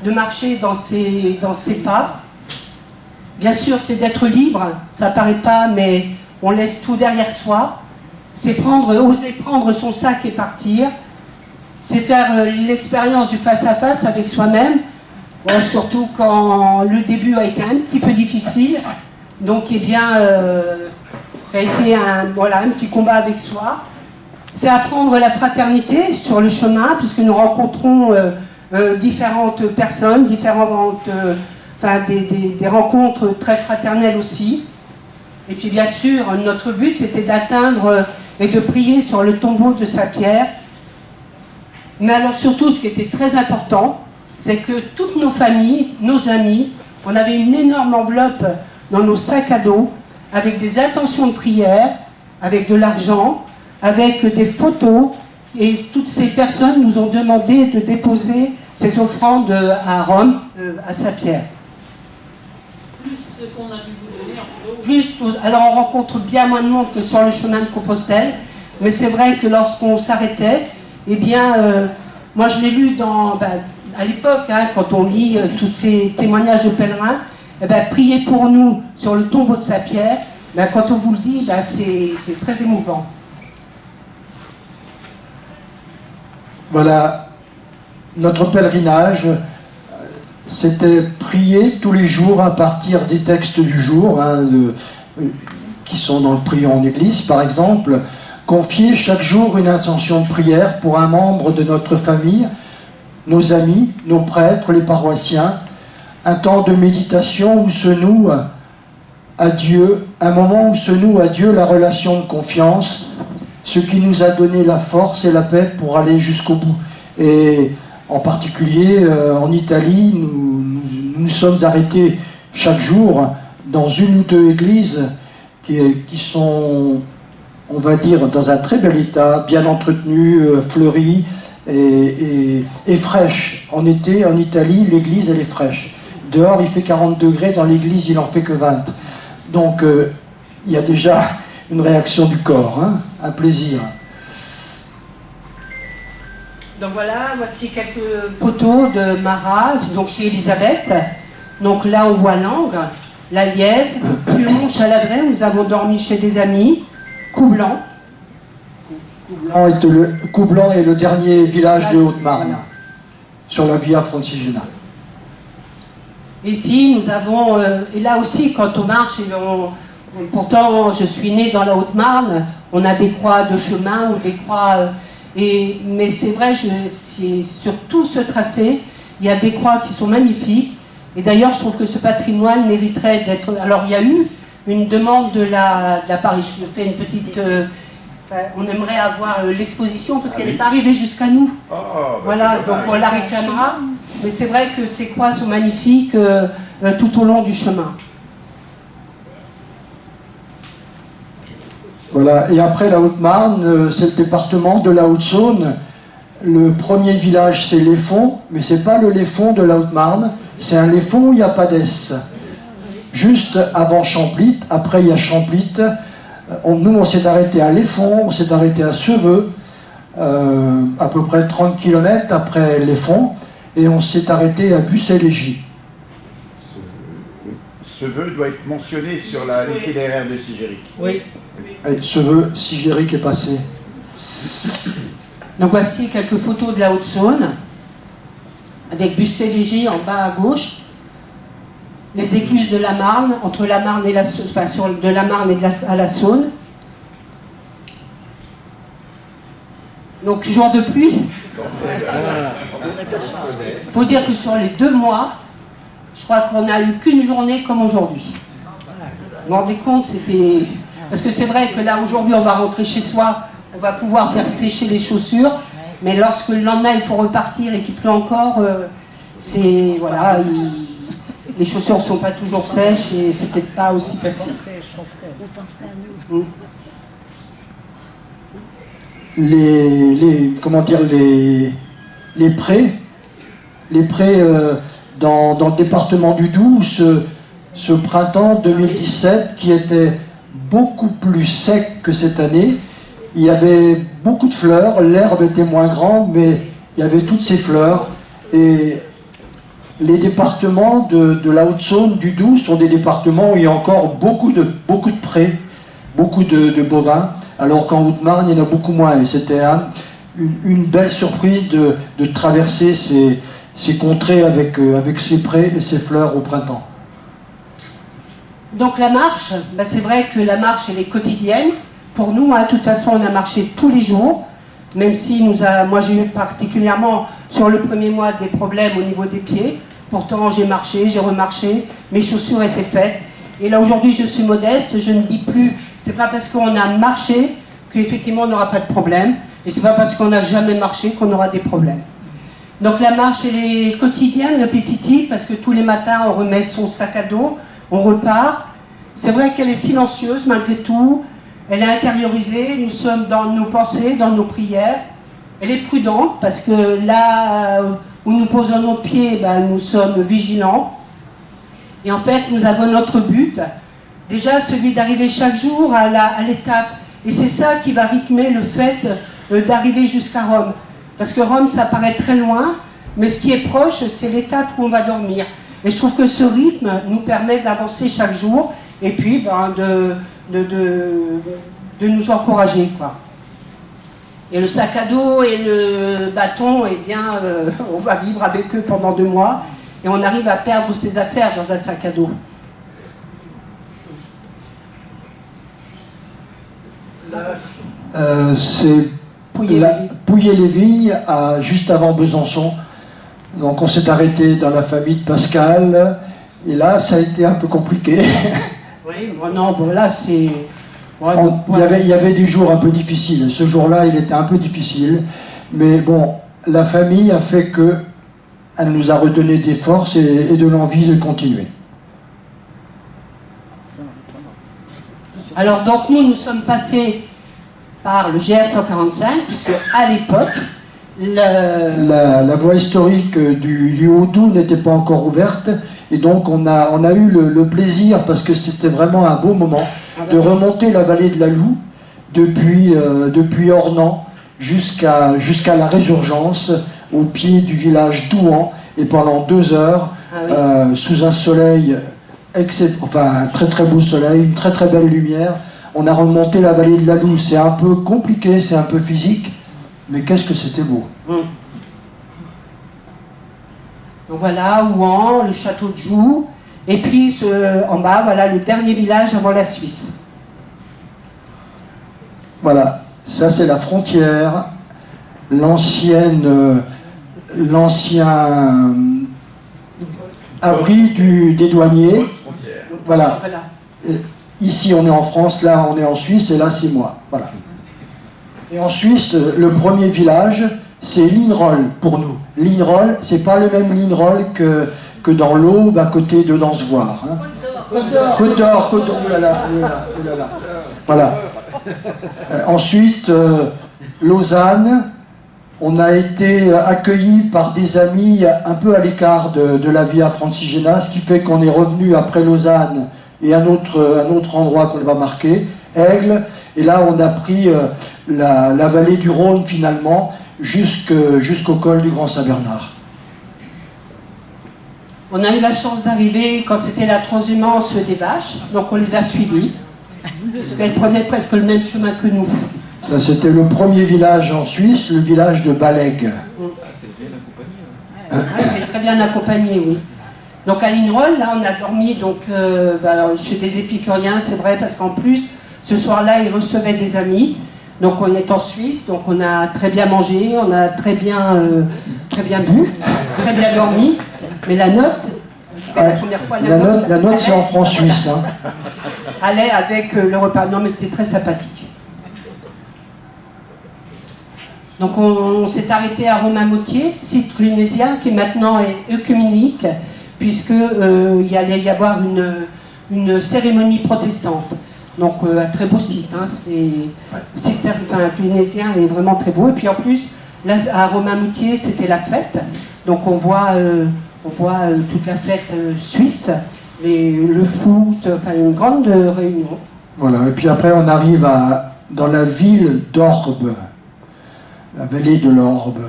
de marcher dans ces pas. Bien sûr, c'est d'être libre, ça ne paraît pas, mais on laisse tout derrière soi. C'est oser prendre son sac et partir. C'est faire l'expérience du face-à-face avec soi-même. Bon, surtout quand le début a été un petit peu difficile. Donc, eh bien, ça a été un petit combat avec soi. C'est apprendre la fraternité sur le chemin, puisque nous rencontrons différentes personnes, des rencontres très fraternelles aussi. Et puis, bien sûr, notre but, c'était d'atteindre et de prier sur le tombeau de Saint-Pierre. Mais alors, surtout, ce qui était très important, c'est que toutes nos familles, nos amis, on avait une énorme enveloppe dans nos sacs à dos avec des intentions de prière, avec de l'argent, avec des photos, et toutes ces personnes nous ont demandé de déposer ces offrandes à Rome, à Saint-Pierre. Plus ce qu'on a dû vous donner en Alors on rencontre bien moins de monde que sur le chemin de Compostelle, mais c'est vrai que lorsqu'on s'arrêtait, eh bien, moi je l'ai lu à l'époque, quand on lit tous ces témoignages de pèlerins, priez pour nous sur le tombeau de Saint-Pierre, quand on vous le dit, c'est très émouvant. Voilà, notre pèlerinage, c'était prier tous les jours à partir des textes du jour, qui sont dans le priant en église, par exemple, confier chaque jour une intention de prière pour un membre de notre famille, nos amis, nos prêtres, les paroissiens, un temps de méditation où se noue à Dieu, un moment où se noue à Dieu la relation de confiance, ce qui nous a donné la force et la paix pour aller jusqu'au bout. Et en particulier, en Italie, nous nous sommes arrêtés chaque jour dans une ou deux églises qui sont, on va dire, dans un très bel état, bien entretenues, fleuries et fraîches. En été, en Italie, l'église, elle est fraîche. Dehors, il fait 40 degrés, dans l'église, il n'en fait que 20. Donc, il y a déjà une réaction du corps, un plaisir. Donc voilà, voici quelques photos de Marat, donc chez Elisabeth. Donc là, on voit Langres, la Lièze, Culmont-Chalindrey, nous avons dormi chez des amis, Coublan. Coublan est le dernier village de Haute-Marne, sur la Via Francigena. Ici, nous avons, et là aussi, quand on marche, pourtant, je suis née dans la Haute-Marne, on a des croix de chemin ou des croix... mais c'est vrai, sur tout ce tracé, il y a des croix qui sont magnifiques. Et d'ailleurs, je trouve que ce patrimoine mériterait d'être... Alors, il y a eu une demande de la Paris. Je fais une petite... on aimerait avoir l'exposition parce qu'elle n'est pas arrivée jusqu'à nous. Voilà, donc on la réclamera. Mais c'est vrai que ces croix sont magnifiques tout au long du chemin. Voilà, et après la Haute-Marne, c'est le département de la Haute-Saône. Le premier village, c'est Léfon, mais ce n'est pas le Léfon de la Haute-Marne, c'est un Léfon où il n'y a pas d'Es. Juste avant Champlit, après il y a Champlit. Nous, on s'est arrêté à Léfon, on s'est arrêté à Seveux, à peu près 30 km après Léfon, et on s'est arrêté à Bussé-Légy. Seveux doit être mentionné sur l'itinéraire de Sigéric. Oui. Seveux, Sigéric est passé. Donc voici quelques photos de la Haute-Saône, avec Bussé-Légy en bas à gauche. les écluses de la Marne, entre la Marne et la Saône, enfin de la Marne et à la Saône. Donc jour de pluie. Il faut dire que sur les 2 mois, je crois qu'on n'a eu qu'une journée comme aujourd'hui. Vous vous rendez compte, c'était... Parce que c'est vrai que là aujourd'hui on va rentrer chez soi, on va pouvoir faire sécher les chaussures, mais lorsque le lendemain il faut repartir et qu'il pleut encore, c'est... Voilà, les chaussures ne sont pas toujours sèches et c'est peut-être pas aussi facile. Comment dire, les prés dans le département du Doubs, ce printemps 2017 qui était beaucoup plus sec que cette année. Il y avait beaucoup de fleurs, l'herbe était moins grande, mais il y avait toutes ces fleurs. Et les départements de la Haute-Saône, du Doubs, sont des départements où il y a encore beaucoup de prés, beaucoup de bovins, alors qu'en Haute-Marne, il y en a beaucoup moins. Et c'était une belle surprise de traverser ces contrées avec ces prés et ces fleurs au printemps. Donc la marche, ben c'est vrai que la marche elle est quotidienne. Pour nous, hein, de toute façon, on a marché tous les jours, même si moi j'ai eu particulièrement sur le premier mois des problèmes au niveau des pieds. Pourtant j'ai marché, j'ai remarché, mes chaussures étaient faites. Et là aujourd'hui je suis modeste, je ne dis plus, c'est pas parce qu'on a marché qu'effectivement on n'aura pas de problème. Et c'est pas parce qu'on n'a jamais marché qu'on aura des problèmes. Donc la marche elle est quotidienne, répétitive, parce que tous les matins on remet son sac à dos, on repart. C'est vrai qu'elle est silencieuse malgré tout, elle est intériorisée, nous sommes dans nos pensées, dans nos prières. Elle est prudente parce que là où nous posons nos pieds, ben, nous sommes vigilants. Et en fait, nous avons notre but, déjà celui d'arriver chaque jour à l'étape. Et c'est ça qui va rythmer le fait d'arriver jusqu'à Rome. Parce que Rome, ça paraît très loin, mais ce qui est proche, c'est l'étape où on va dormir. Et je trouve que ce rythme nous permet d'avancer chaque jour et puis ben, de nous encourager, quoi. Et le sac à dos et le bâton, eh bien, on va vivre avec eux pendant 2 mois et on arrive à perdre ses affaires dans un sac à dos. C'est Pouillé-les-Vignes, juste avant Besançon. Donc on s'est arrêté dans la famille de Pascal, et là ça a été un peu compliqué. Oui, bon, non, bon, là c'est... Ouais, il y avait des jours un peu difficiles. Ce jour-là, il était un peu difficile. Mais bon, la famille a fait que elle nous a redonné des forces et de l'envie de continuer. Alors donc nous sommes passés par le GR 145, puisque à l'époque, la voie historique du Haut-Doubs n'était pas encore ouverte. Et donc on a eu le plaisir, parce que c'était vraiment un beau moment, de remonter la vallée de la Loue depuis Ornans jusqu'à la Résurgence, au pied du village d'Ouan, et pendant 2 heures, sous un soleil, un très très beau soleil, une très très belle lumière, on a remonté la vallée de la Loue. C'est un peu compliqué, c'est un peu physique, mais qu'est-ce que c'était beau. Donc voilà, Ouan, le château de Joux, et puis en bas, voilà le dernier village avant la Suisse. Voilà, ça c'est la frontière, l'ancien abri des douaniers. Voilà. Ici on est en France, là on est en Suisse, et là c'est moi. Voilà. Et en Suisse, le premier village, c'est Lignerolles pour nous. Lignerolles, c'est pas le même Lignerolles que dans l'Aube, à côté de Dansevoire. Hein. Côte d'Or, oh là là, oh là là. Voilà. Ensuite, Lausanne, on a été accueillis par des amis un peu à l'écart de la Via Francigena, ce qui fait qu'on est revenu après Lausanne et un autre endroit qu'on va marquer, Aigle, et là on a pris la vallée du Rhône finalement, jusqu'au col du Grand Saint-Bernard. On a eu la chance d'arriver quand c'était la transhumance des vaches, donc on les a suivis, parce qu'elles prenaient presque le même chemin que nous. Ça c'était le premier village en Suisse, le village de Balègue. Ah, c'est bien accompagné. Il est très bien accompagné, oui. Donc à Lignerolles, là, on a dormi donc, chez des épicuriens, c'est vrai, parce qu'en plus, ce soir-là, ils recevaient des amis. Donc on est en Suisse, donc on a très bien mangé, on a très bien bu, très bien dormi. Mais la note, c'était la première fois. La note c'est en francs suisses. Hein. Allait avec le repas. Non, mais c'était très sympathique. Donc on s'est arrêté à Romainmôtier, site clunésien qui maintenant est œcuménique, puisqu'il allait y avoir une cérémonie protestante. Donc un très beau site, hein, clunésien est vraiment très beau. Et puis en plus, là à Romainmôtier, c'était la fête. Donc on voit toute la fête suisse, le foot, enfin une grande réunion. Voilà, et puis après on arrive dans la ville d'Orbe, la vallée de l'Orbe.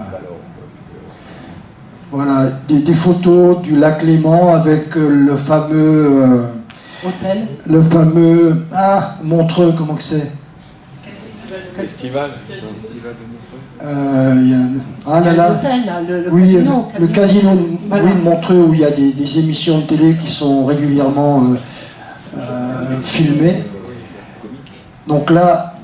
Voilà, des photos du lac Léman avec le fameux... hôtel. Le fameux... Ah, Montreux, comment que c'est? Festival. Ah là là. L'hôtel, là, le oui, casino. Le casino voilà. oui, de Montreux, où il y a des émissions de télé qui sont régulièrement filmées. Donc là,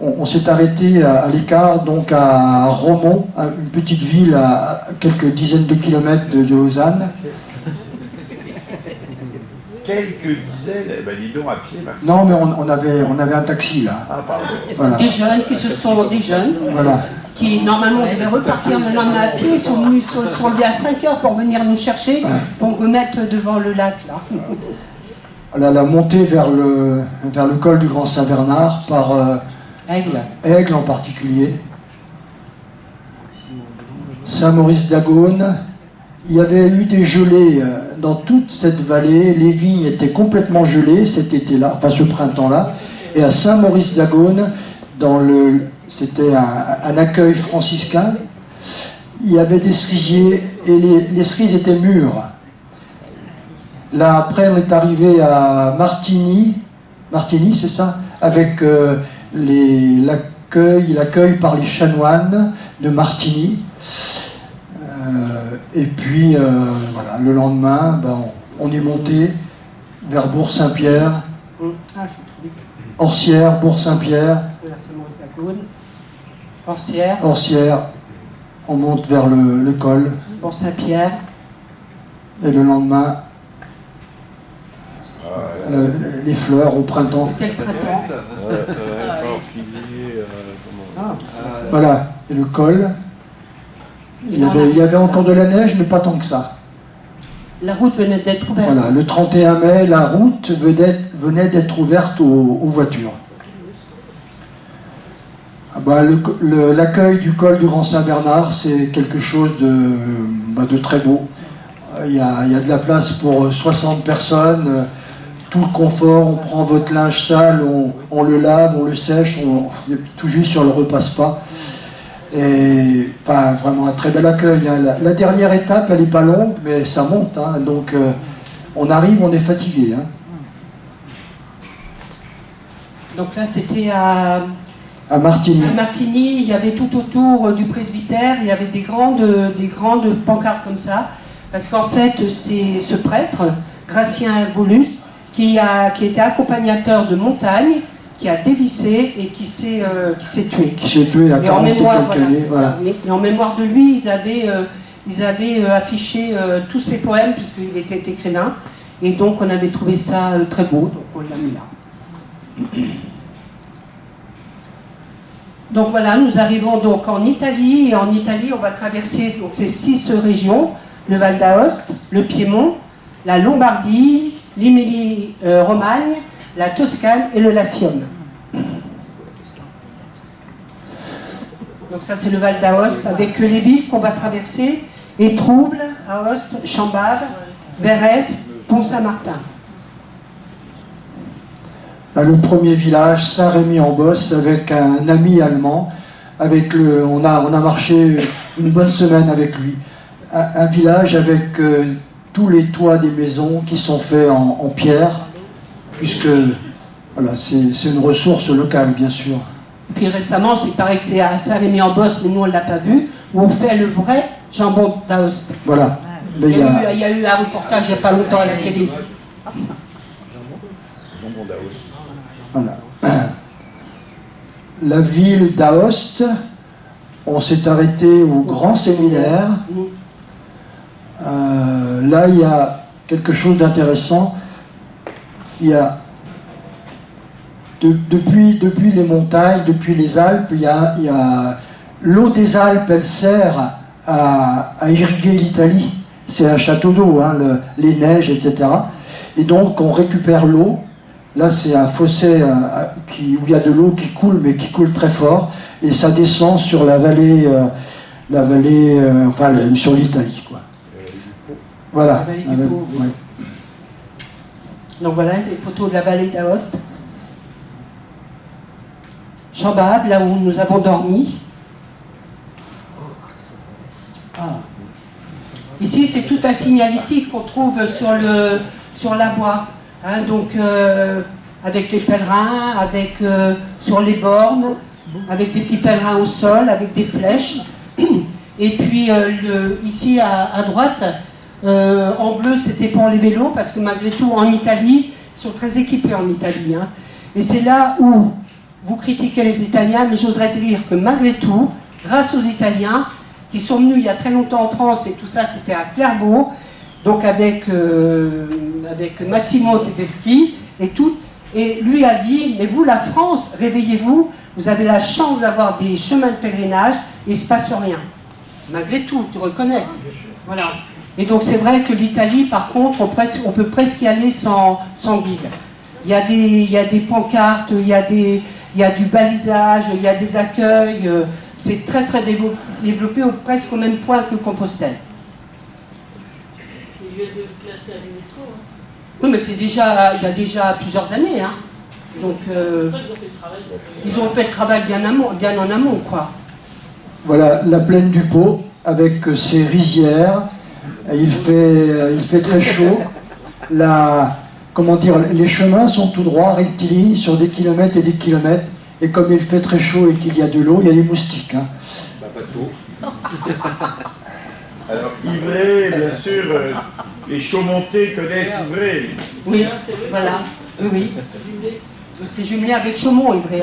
on s'est arrêté à l'écart, donc à Romont, une petite ville à quelques dizaines de kilomètres de Lausanne. Quelques dizaines, dis donc à pied maintenant. Non, mais on avait un taxi là. Ah, pardon. Voilà. Des jeunes Voilà. Qui normalement devaient repartir le lendemain à pied, sont venus sont levés à 5 heures pour venir nous chercher, pour remettre devant le lac là. La montée vers le col du Grand Saint-Bernard par Aigle en particulier. Saint-Maurice d'Agone. Il y avait eu des gelées dans toute cette vallée. Les vignes étaient complètement gelées cet été-là, enfin ce printemps-là. Et à Saint-Maurice d'Agone, c'était un accueil franciscain, il y avait des cerisiers et les cerises étaient mûres. Là, après, on est arrivé à Martigny, c'est ça, avec l'accueil par les chanoines de Martigny. Et puis, voilà, le lendemain, on est monté vers Bourg-Saint-Pierre, Orsières, Bourg-Saint-Pierre, Orsières, on monte vers le col, Bourg-Saint-Pierre, et le lendemain, les fleurs au printemps. C'était le printemps. Voilà, et le col. Il y avait encore de la neige, mais pas tant que ça. La route venait d'être ouverte. Voilà, le 31 mai, la route venait d'être ouverte aux voitures. L'accueil du col du Grand Saint-Bernard, c'est quelque chose de très beau. Il y a de la place pour 60 personnes, tout le confort, on prend votre linge sale, on le lave, on le sèche, tout juste sur le repasse-pas. Et vraiment un très bel accueil. Hein. La dernière étape, elle n'est pas longue, mais ça monte. Hein. Donc on arrive, on est fatigué. Hein. Donc là, c'était à Martigny. À Martigny, il y avait tout autour du presbytère, il y avait des grandes pancartes comme ça. Parce qu'en fait, c'est ce prêtre, Gratien Volus, qui était accompagnateur de montagne, qui a dévissé et qui s'est tué. Qui s'est tué à 40 et quelques années. Voilà. Et en mémoire de lui, ils avaient affiché tous ses poèmes, puisqu'il était écrivain. Et donc, on avait trouvé ça très beau, donc on l'a mis là. Donc voilà, nous arrivons donc en Italie. Et en Italie, on va traverser donc, ces 6 régions, le Val d'Aoste, le Piémont, la Lombardie, l'Émilie-Romagne, la Toscane et le Latium. Donc ça c'est le Val d'Aoste avec les villes qu'on va traverser, Étroubles, Aoste, Chambave, Verrès, Pont-Saint-Martin. Le premier village, Saint-Rémy-en-Bosse, avec un ami allemand, on a marché une bonne semaine avec lui. Un village avec tous les toits des maisons qui sont faits en pierre, puisque voilà, c'est une ressource locale, bien sûr. Et puis récemment, il paraît que c'est à Saint-Rémy-en-Bosse, mais nous on ne l'a pas vu, où on fait le vrai jambon d'Aoste. Voilà. Mais il y a eu un reportage il n'y a pas longtemps à la télé. Voilà. La ville d'Aoste, on s'est arrêté au grand séminaire. Là, il y a quelque chose d'intéressant. Il y a depuis les montagnes, depuis les Alpes, il y a l'eau des Alpes, elle sert à irriguer l'Italie. C'est un château d'eau, hein, les neiges, etc. Et donc on récupère l'eau. Là, c'est un fossé où il y a de l'eau qui coule, mais qui coule très fort, et ça descend sur la vallée, sur l'Italie, quoi. Voilà. Ouais. Donc voilà les photos de la vallée d'Aoste. Chambave, là où nous avons dormi. Ici, c'est tout un signalétique qu'on trouve sur la voie. Hein, donc, avec les pèlerins, sur les bornes, avec des petits pèlerins au sol, avec des flèches. Et puis, ici, à droite, en bleu, c'était pour les vélos, parce que malgré tout, en Italie, ils sont très équipés en Italie. Hein. Et c'est là où vous critiquez les Italiens, mais j'oserais dire que malgré tout, grâce aux Italiens, qui sont venus il y a très longtemps en France, et tout ça, c'était à Clairvaux, donc avec Massimo Tedeschi et tout, et lui a dit, mais vous, la France, réveillez-vous, vous avez la chance d'avoir des chemins de pèlerinage, et il ne se passe rien. Malgré tout, tu reconnais. Voilà. Et donc c'est vrai que l'Italie, par contre, on peut presque y aller sans guide. Il y a des pancartes, il y a du balisage, il y a des accueils, c'est très très développé presque au même point que Compostelle. Il y a de classer à l'UNESCO. Hein. Oui, mais il y a déjà plusieurs années. Hein. Donc, ils ont fait le travail bien en amont, quoi. Voilà, la plaine du Pô, avec ses rizières. Il fait très chaud. Les chemins sont tout droits, rectilignes, sur des kilomètres et des kilomètres. Et comme il fait très chaud et qu'il y a de l'eau, il y a des moustiques. Hein. Bah, pas de l'eau. Alors, Ivray, bien sûr, les Chaumontais connaissent Ivray. Oui, voilà. Oui. C'est jumelé avec Chaumont, Ivray.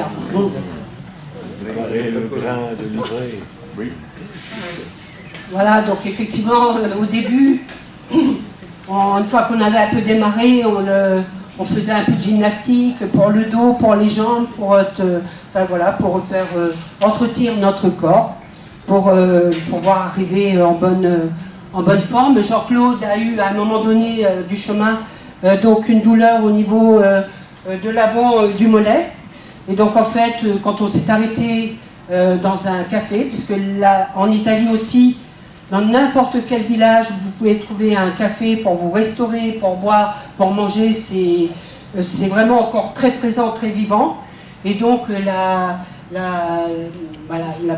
Et le grain de l'Ivray. Oui. Voilà, donc effectivement, au début, une fois qu'on avait un peu démarré, on faisait un peu de gymnastique pour le dos, pour les jambes, pour faire entretenir notre corps, pour pouvoir arriver en bonne forme. Jean-Claude a eu à un moment donné du chemin donc une douleur au niveau de l'avant du mollet. Et donc en fait, quand on s'est arrêté dans un café, puisque là, en Italie aussi, dans n'importe quel village, vous pouvez trouver un café pour vous restaurer, pour boire, pour manger. C'est vraiment encore très présent, très vivant. Et donc la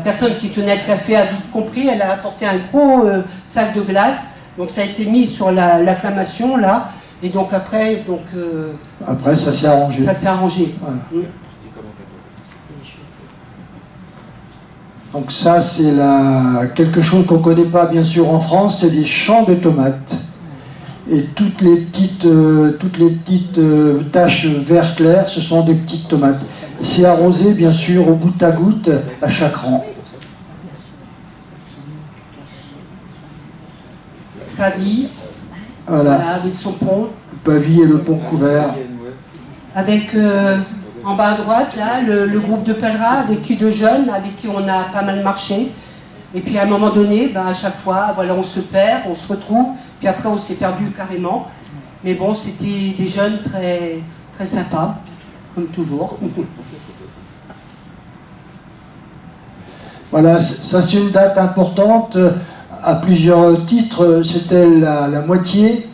personne qui tenait le café a vite compris, elle a apporté un gros sac de glace. Donc ça a été mis sur l'afflammation là. Et donc après, après ça s'est arrangé. Ça s'est arrangé. Voilà. Donc ça, c'est quelque chose qu'on ne connaît pas bien sûr en France, c'est des champs de tomates. Et toutes les petites taches vert clair, ce sont des petites tomates. C'est arrosé bien sûr au goutte à goutte à chaque rang. Pavie, voilà, avec son pont. Pavie et le pont couvert. Avec en bas à droite, là, le groupe de pèlerins, de jeunes, avec qui on a pas mal marché. Et puis à un moment donné, à chaque fois, voilà, on se perd, on se retrouve, puis après on s'est perdu carrément. Mais bon, c'était des jeunes très, très sympas, comme toujours. Voilà, ça c'est une date importante à plusieurs titres. C'était la moitié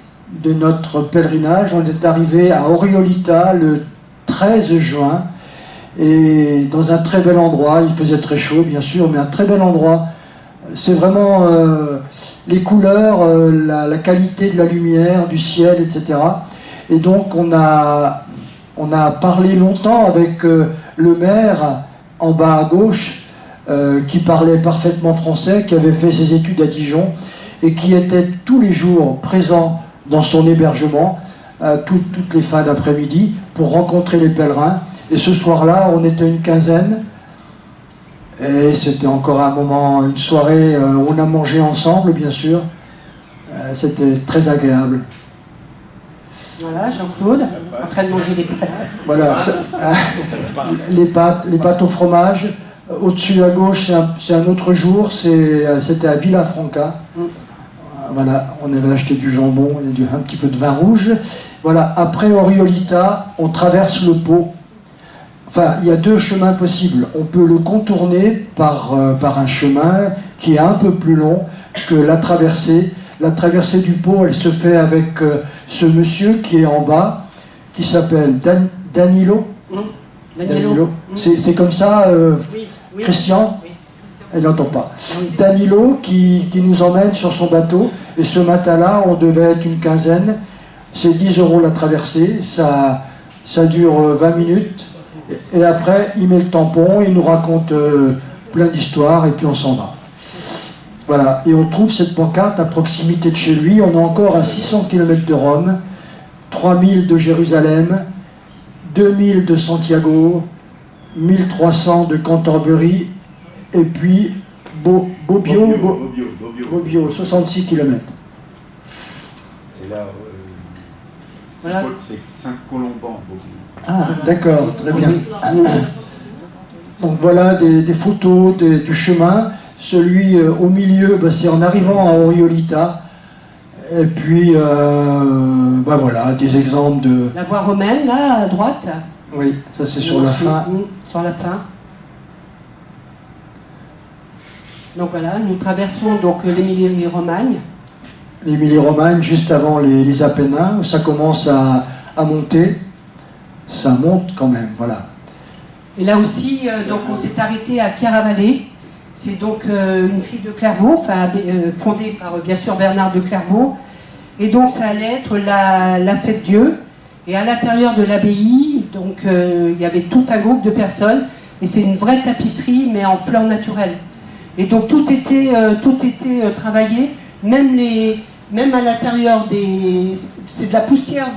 de notre pèlerinage. On est arrivé à Oriolita le 13 juin, et dans un très bel endroit. Il faisait très chaud bien sûr, mais un très bel endroit. C'est vraiment les couleurs, la qualité de la lumière, du ciel, etc. Et donc on a parlé longtemps avec le maire en bas à gauche, qui parlait parfaitement français, qui avait fait ses études à Dijon. et qui était tous les jours présent dans son hébergement, toutes les fins d'après-midi, pour rencontrer les pèlerins. Et ce soir-là, on était une quinzaine, et c'était encore un moment, une soirée où on a mangé ensemble, bien sûr. C'était très agréable. Voilà, Jean-Claude, en train de manger des pâtes. Voilà, les pâtes au fromage. Au-dessus à gauche, c'est un autre jour, c'était à Villafranca. Voilà, on avait acheté du jambon et un petit peu de vin rouge. Voilà, après Oriolita, on traverse le Pô. Enfin, il y a deux chemins possibles. On peut le contourner par un chemin qui est un peu plus long que la traversée. La traversée du Pô, elle se fait avec ce monsieur qui est en bas, qui s'appelle Danilo. Danilo. C'est comme ça, Christian? Elle n'entend pas. Danilo qui nous emmène sur son bateau. Et ce matin-là, on devait être une quinzaine. C'est 10 € la traversée. Ça dure 20 minutes. Et après, il met le tampon, il nous raconte plein d'histoires et puis on s'en va. Voilà, et on trouve cette pancarte à proximité de chez lui. On est encore à 600 km de Rome, 3000 de Jérusalem, 2000 de Santiago, 1300 de Canterbury, et puis Bobbio, 66 km. C'est là, Voilà. c'est Saint-Colomban, Bobbio. Ah, d'accord, très bien. Donc voilà des photos du chemin. Celui au milieu, c'est en arrivant à Oriolita. Et puis, voilà, des exemples de... La voie romaine, là, à droite. Oui, ça c'est sur la fin. Sur la fin. Donc voilà, nous traversons donc l'Émilie-Romagne. L'Émilie-Romagne, juste avant les Apennins, ça commence à monter. Ça monte quand même, voilà. Et là aussi, donc on s'est arrêté à Chiaravalle. C'est donc une fille de Clairvaux, fondée par bien sûr Bernard de Clairvaux. Et donc ça allait être la fête Dieu. Et à l'intérieur de l'abbaye, donc il y avait tout un groupe de personnes. Et c'est une vraie tapisserie, mais en fleurs naturelles. Et donc tout était travaillé, même à l'intérieur c'est de la poussière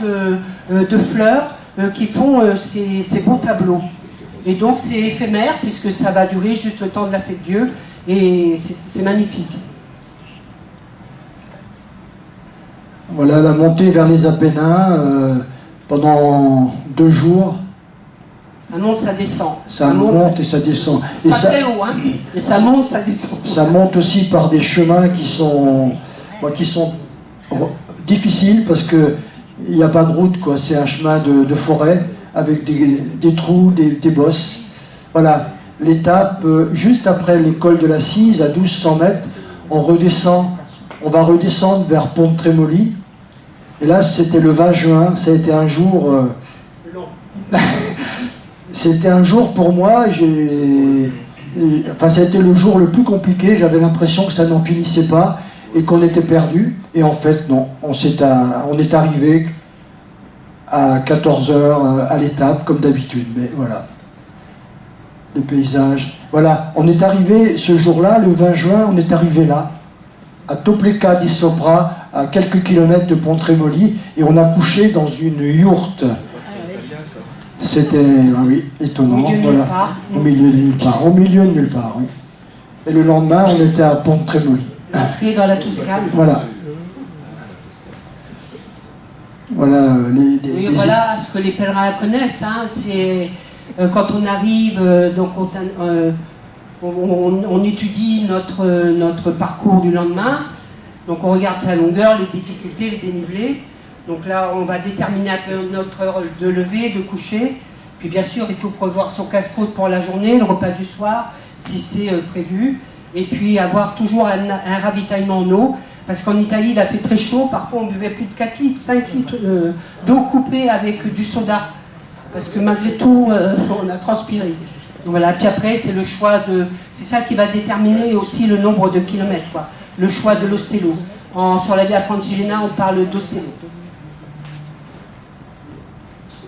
de fleurs qui font ces beaux tableaux. Et donc c'est éphémère puisque ça va durer juste le temps de la fête Dieu et c'est magnifique. Voilà la montée vers les Apennins pendant 2 jours. Ça monte, ça descend. Ça monte et ça descend. C'est pas très haut, hein, mais ça monte, ça descend. Ça monte aussi par des chemins qui sont difficiles parce que il n'y a pas de route, quoi. C'est un chemin de forêt avec des trous, des bosses. Voilà, l'étape, juste après l'école de la Cise, à 1200 mètres, on va redescendre vers Pontremoli. Et là, c'était le 20 juin, ça a été un jour... C'était un jour pour moi, ça a été le jour le plus compliqué, j'avais l'impression que ça n'en finissait pas et qu'on était perdu. Et en fait, non, on est arrivé à 14 h à l'étape, comme d'habitude, mais voilà. Les paysages. Voilà, on est arrivé ce jour-là, le 20 juin, on est arrivé là, à Topleca di Sopra, à quelques kilomètres de Pontremoli, et on a couché dans une yourte. C'était, oui, étonnant. Au milieu de nulle part. Au milieu de nulle part, oui. Et le lendemain, on était à Pontremoli. Entré dans la Toscane. Voilà. Voilà, voilà ce que les pèlerins connaissent, hein, c'est quand on arrive, donc on étudie notre parcours du lendemain, donc on regarde sa longueur, les difficultés, les dénivelés, donc là on va déterminer notre heure de lever, de coucher, puis bien sûr il faut prévoir son casse-croûte pour la journée, le repas du soir, si c'est prévu, et puis avoir toujours un ravitaillement en eau. Parce qu'en Italie, il a fait très chaud, parfois on buvait plus de 4 litres, 5 litres d'eau coupée avec du soda. Parce que malgré tout, on a transpiré. Donc voilà, puis après, c'est le choix de... C'est ça qui va déterminer aussi le nombre de kilomètres, quoi. Le choix de l'Ostello. Sur la Via Francigena, on parle d'Ostello.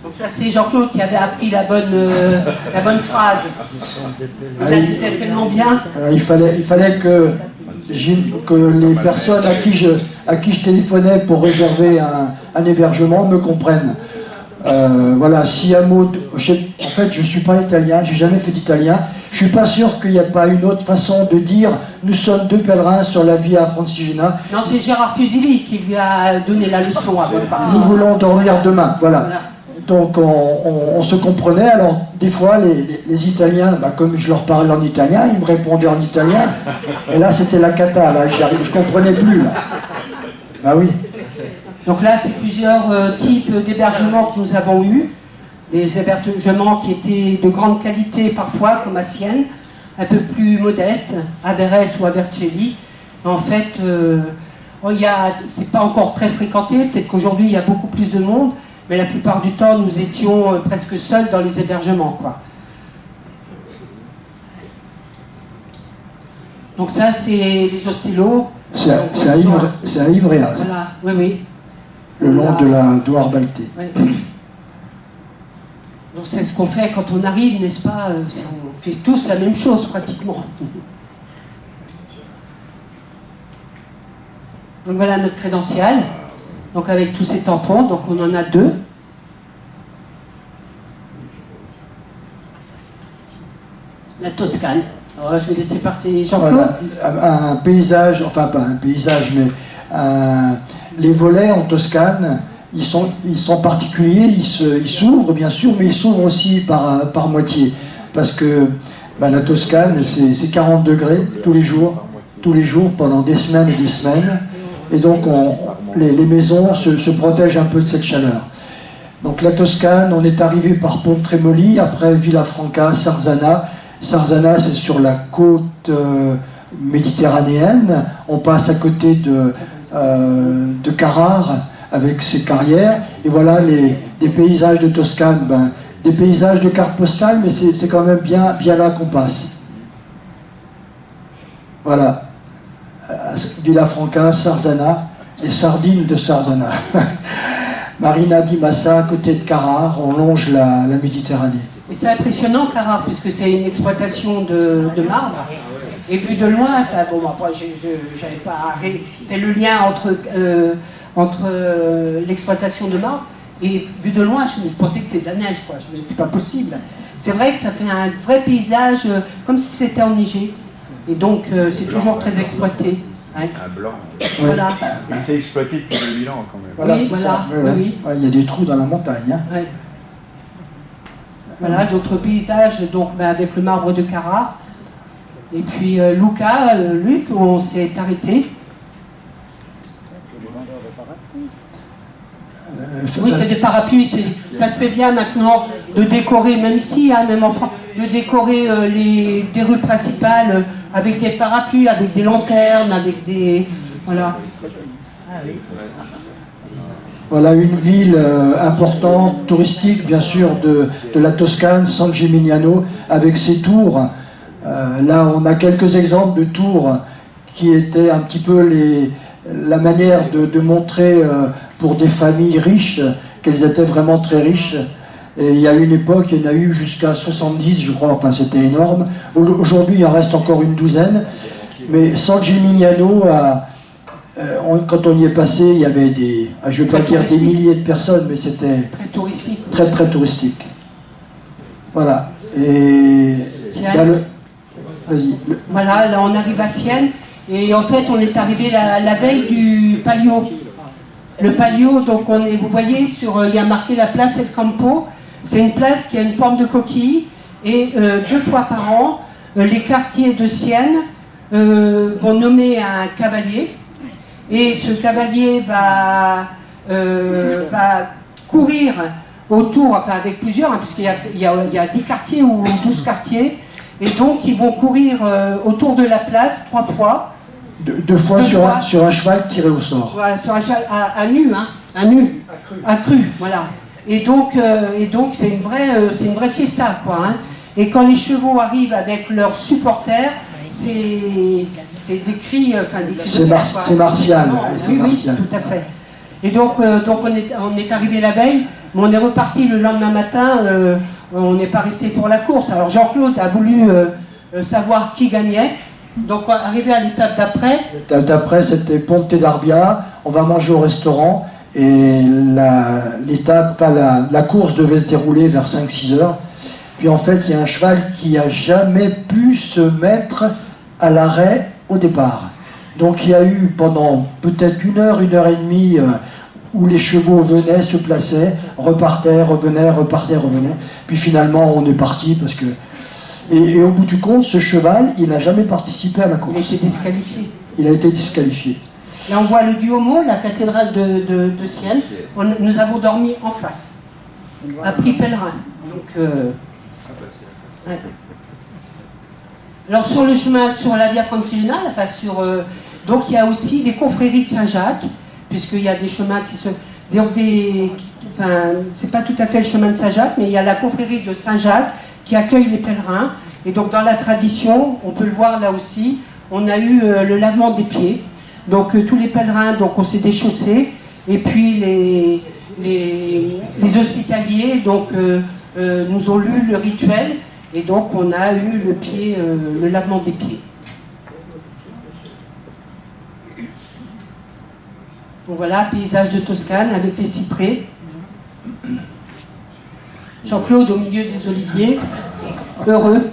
Donc ça, c'est Jean-Claude qui avait appris la bonne phrase. Il la disait tellement bien. Il fallait que que les personnes à qui je téléphonais pour réserver un hébergement me comprennent. Voilà, si un mot... en fait, je ne suis pas italien, j'ai jamais fait d'italien. Je suis pas sûr qu'il n'y a pas une autre façon de dire « Nous sommes deux pèlerins sur la Via Francigena ». Non, c'est Gérard Fusili qui lui a donné la leçon avant de partir. Nous voulons dormir demain, voilà. Donc on se comprenait. Alors des fois les Italiens, comme je leur parlais en italien, ils me répondaient en italien. Et là c'était la cata, là je comprenais plus. Là. Bah oui. Donc là c'est plusieurs types d'hébergements que nous avons eus. Des hébergements qui étaient de grande qualité parfois, comme à Sienne, un peu plus modestes, à Verres ou à Vercelli. En fait, c'est pas encore très fréquenté, peut-être qu'aujourd'hui il y a beaucoup plus de monde, mais la plupart du temps nous étions presque seuls dans les hébergements, quoi. Donc ça c'est les hostelos. C'est à Ivrea. Voilà, oui, oui. Le long de la Douar Balté. Oui. Donc c'est ce qu'on fait quand on arrive, n'est-ce pas? On fait tous la même chose pratiquement. Donc voilà notre crédential. Donc avec tous ces tampons, donc on en a 2. La Toscane. Alors je vais laisser passer Jean-Claude. Voilà, un paysage, enfin pas un paysage, mais les volets en Toscane, ils sont particuliers, ils s'ouvrent bien sûr, mais ils s'ouvrent aussi par moitié. Parce que la Toscane, c'est 40 degrés tous les jours, pendant des semaines et des semaines. Et donc les maisons se protègent un peu de cette chaleur. Donc la Toscane, on est arrivé par Pontremoli, après Villafranca, Sarzana. Sarzana, c'est sur la côte méditerranéenne. On passe à côté de Carrare, avec ses carrières, et voilà des paysages de Toscane, des paysages de carte postale, mais c'est quand même bien là qu'on passe. Voilà, Villafranca, Sarzana, les sardines de Sarzana. Marina di Massa, à côté de Carrare, on longe la Méditerranée. Et c'est impressionnant Carrare, puisque c'est une exploitation de marbre. Et vu de loin, enfin bon, moi j'avais pas fait le lien entre l'exploitation de marbre et vu de loin, je pensais que c'était de la neige, quoi. Je me disais, c'est pas possible. C'est vrai que ça fait un vrai paysage, comme si c'était enneigé. Et donc, c'est toujours très exploité. Hein. Un blanc. Voilà. Mais c'est exploité depuis 2000 ans, quand même. Voilà, oui, voilà. Oui. Ouais, il y a des trous dans la montagne. Hein. Ouais. Voilà, d'autres paysages, donc avec le marbre de Carrare. Et puis, Luc, où on s'est arrêté. Oui, c'est des parapluies, ça se fait bien maintenant de décorer, même ici, hein, même en France, de décorer des rues principales avec des parapluies, avec des lanternes, avec des... Voilà. Voilà une ville importante, touristique, bien sûr, de la Toscane, San Gimignano, avec ses tours. Là, on a quelques exemples de tours qui étaient un petit peu la manière de montrer... pour des familles riches, qu'elles étaient vraiment très riches. Et il y a une époque, il y en a eu jusqu'à 70, je crois, enfin c'était énorme. Aujourd'hui, il en reste encore une douzaine. Mais San Gimignano, quand on y est passé, il y avait je ne vais pas dire des milliers de personnes, mais c'était très touristique. Très, très touristique. Voilà. Et vas-y. Voilà, là on arrive à Sienne. Et en fait, on est arrivé la veille du Palio. Le Palio, donc vous voyez, il y a marqué la place El Campo. C'est une place qui a une forme de coquille. Et 2 fois par an, les quartiers de Sienne vont nommer un cavalier. Et ce cavalier va courir autour, enfin avec plusieurs, hein, puisqu'il y a 10 quartiers ou 12 quartiers. Et donc, ils vont courir autour de la place 3 fois. 2 fois sur un cheval tiré au sort. Voilà, sur un cheval à nu, hein, à cru, voilà. Et donc c'est une vraie fiesta, quoi. Hein. Et quand les chevaux arrivent avec leurs supporters, c'est des cris, c'est martial. Oui, tout à fait. Et donc on est arrivé la veille, mais on est reparti le lendemain matin. On n'est pas resté pour la course. Alors Jean-Claude a voulu savoir qui gagnait. Donc arrivé à l'étape d'après. L'étape d'après, c'était Ponte d'Arbia, on va manger au restaurant, et la course devait se dérouler vers 5-6 heures. Puis en fait, il y a un cheval qui n'a jamais pu se mettre à l'arrêt au départ. Donc il y a eu pendant peut-être 1 heure, 1 heure et demie, où les chevaux venaient, se plaçaient, repartaient, revenaient, repartaient, revenaient. Puis finalement, on est parti parce que... Et au bout du compte, ce cheval, il n'a jamais participé à la course. Il a été disqualifié. Il a été disqualifié. Là, on voit le Duomo, la cathédrale de Sienne. Nous avons dormi en face, à Prix Pèlerin. Donc, ouais. Alors, sur le chemin, sur la Via Francigena, enfin, donc il y a aussi les confréries de Saint-Jacques, puisqu'il y a des chemins qui se... Enfin, c'est pas tout à fait le chemin de Saint-Jacques, mais il y a la confrérie de Saint-Jacques qui accueille les pèlerins. Et donc dans la tradition, on peut le voir là aussi, on a eu le lavement des pieds. Donc tous les pèlerins, donc on s'est déchaussés, et puis les hospitaliers donc, nous ont lu le rituel, et donc on a eu le lavement des pieds. Donc voilà, paysage de Toscane avec les cyprès. Jean-Claude au milieu des oliviers, heureux.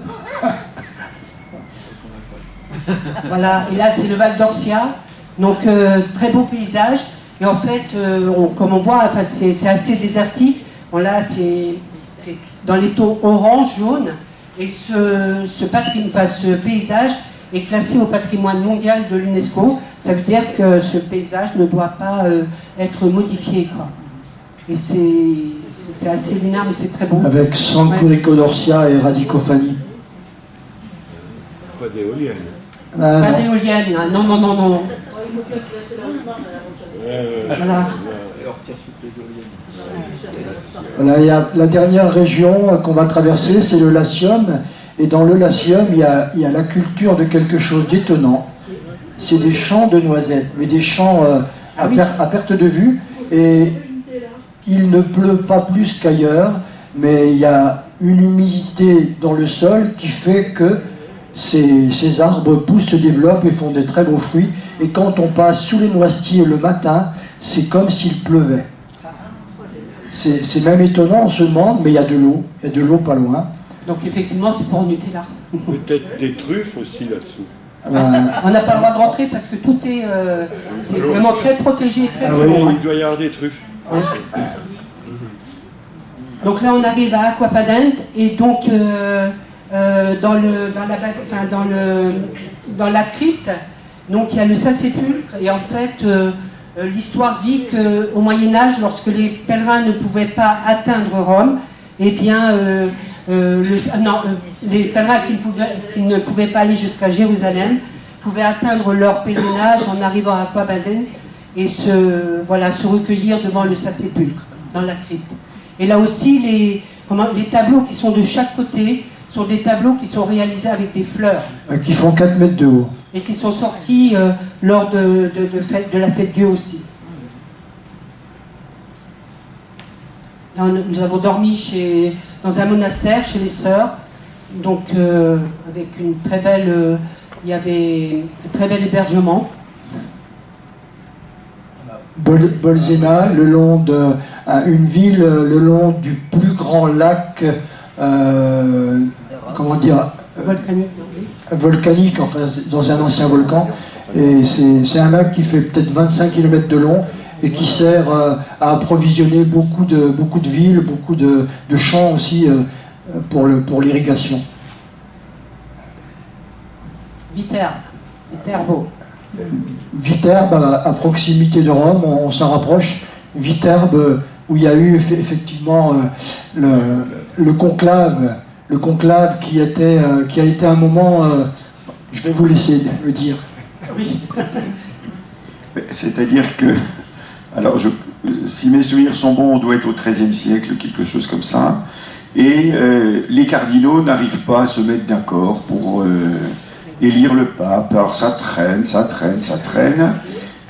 Voilà, et là c'est le Val d'Orcia, donc très beau paysage. Et en fait, comme on voit, enfin, c'est assez désertique. Bon, là c'est dans les tons orange, jaune, et ce paysage est classé au patrimoine mondial de l'UNESCO. Ça veut dire que ce paysage ne doit pas être modifié, quoi. Et c'est assez lunaire, mais c'est très beau. Avec Sancurico d'Orcia et Radicofani. Pas d'éolienne. Pas d'éolienne, hein. Non, non, non, non. Voilà. Voilà, il y a la dernière région qu'on va traverser, c'est le Latium. Et dans le Latium, il y a la culture de quelque chose d'étonnant. C'est des champs de noisettes, mais des champs à perte de vue. Et il ne pleut pas plus qu'ailleurs, mais il y a une humidité dans le sol qui fait que ces arbres poussent, se développent et font des très beaux fruits. Et quand on passe sous les noisetiers le matin, c'est comme s'il pleuvait. C'est même étonnant, on se demande, mais il y a de l'eau pas loin. Donc effectivement, c'est pour Nutella. Peut-être des truffes aussi là-dessous. On n'a pas le droit de rentrer parce que tout est c'est vraiment très protégé. Très oui, il doit y avoir des truffes. Ouais. Donc là, on arrive à Acquapadente et donc dans la crypte, donc il y a le Saint-Sépulcre et en fait l'histoire dit qu'au Moyen-Âge, lorsque les pèlerins ne pouvaient pas atteindre Rome, eh bien les pèlerins qui ne pouvaient pas aller jusqu'à Jérusalem pouvaient atteindre leur pèlerinage en arrivant à Acquapadente et se recueillir devant le Saint-Sépulcre, dans la crypte. Et là aussi, les tableaux qui sont de chaque côté sont des tableaux qui sont réalisés avec des fleurs. Qui font 4 mètres de haut. Et qui sont sortis lors de la fête Dieu aussi. Là, nous avons dormi dans un monastère chez les sœurs, donc avec une très belle, il y avait un très bel hébergement. Bolsena, le long une ville le long du plus grand lac, comment dire, volcanique, enfin dans un ancien volcan. Et c'est un lac qui fait peut-être 25 km de long et qui sert à approvisionner beaucoup de villes, beaucoup de champs aussi pour l'irrigation. Viterbo. Viterbe, à proximité de Rome, on s'en rapproche. Viterbe, où il y a eu effectivement le conclave qui a été un moment, je vais vous laisser le dire. Oui. C'est-à-dire que, alors si mes souvenirs sont bons, on doit être au XIIIe siècle, quelque chose comme ça, et les cardinaux n'arrivent pas à se mettre d'accord pour élire le pape. Alors ça traîne,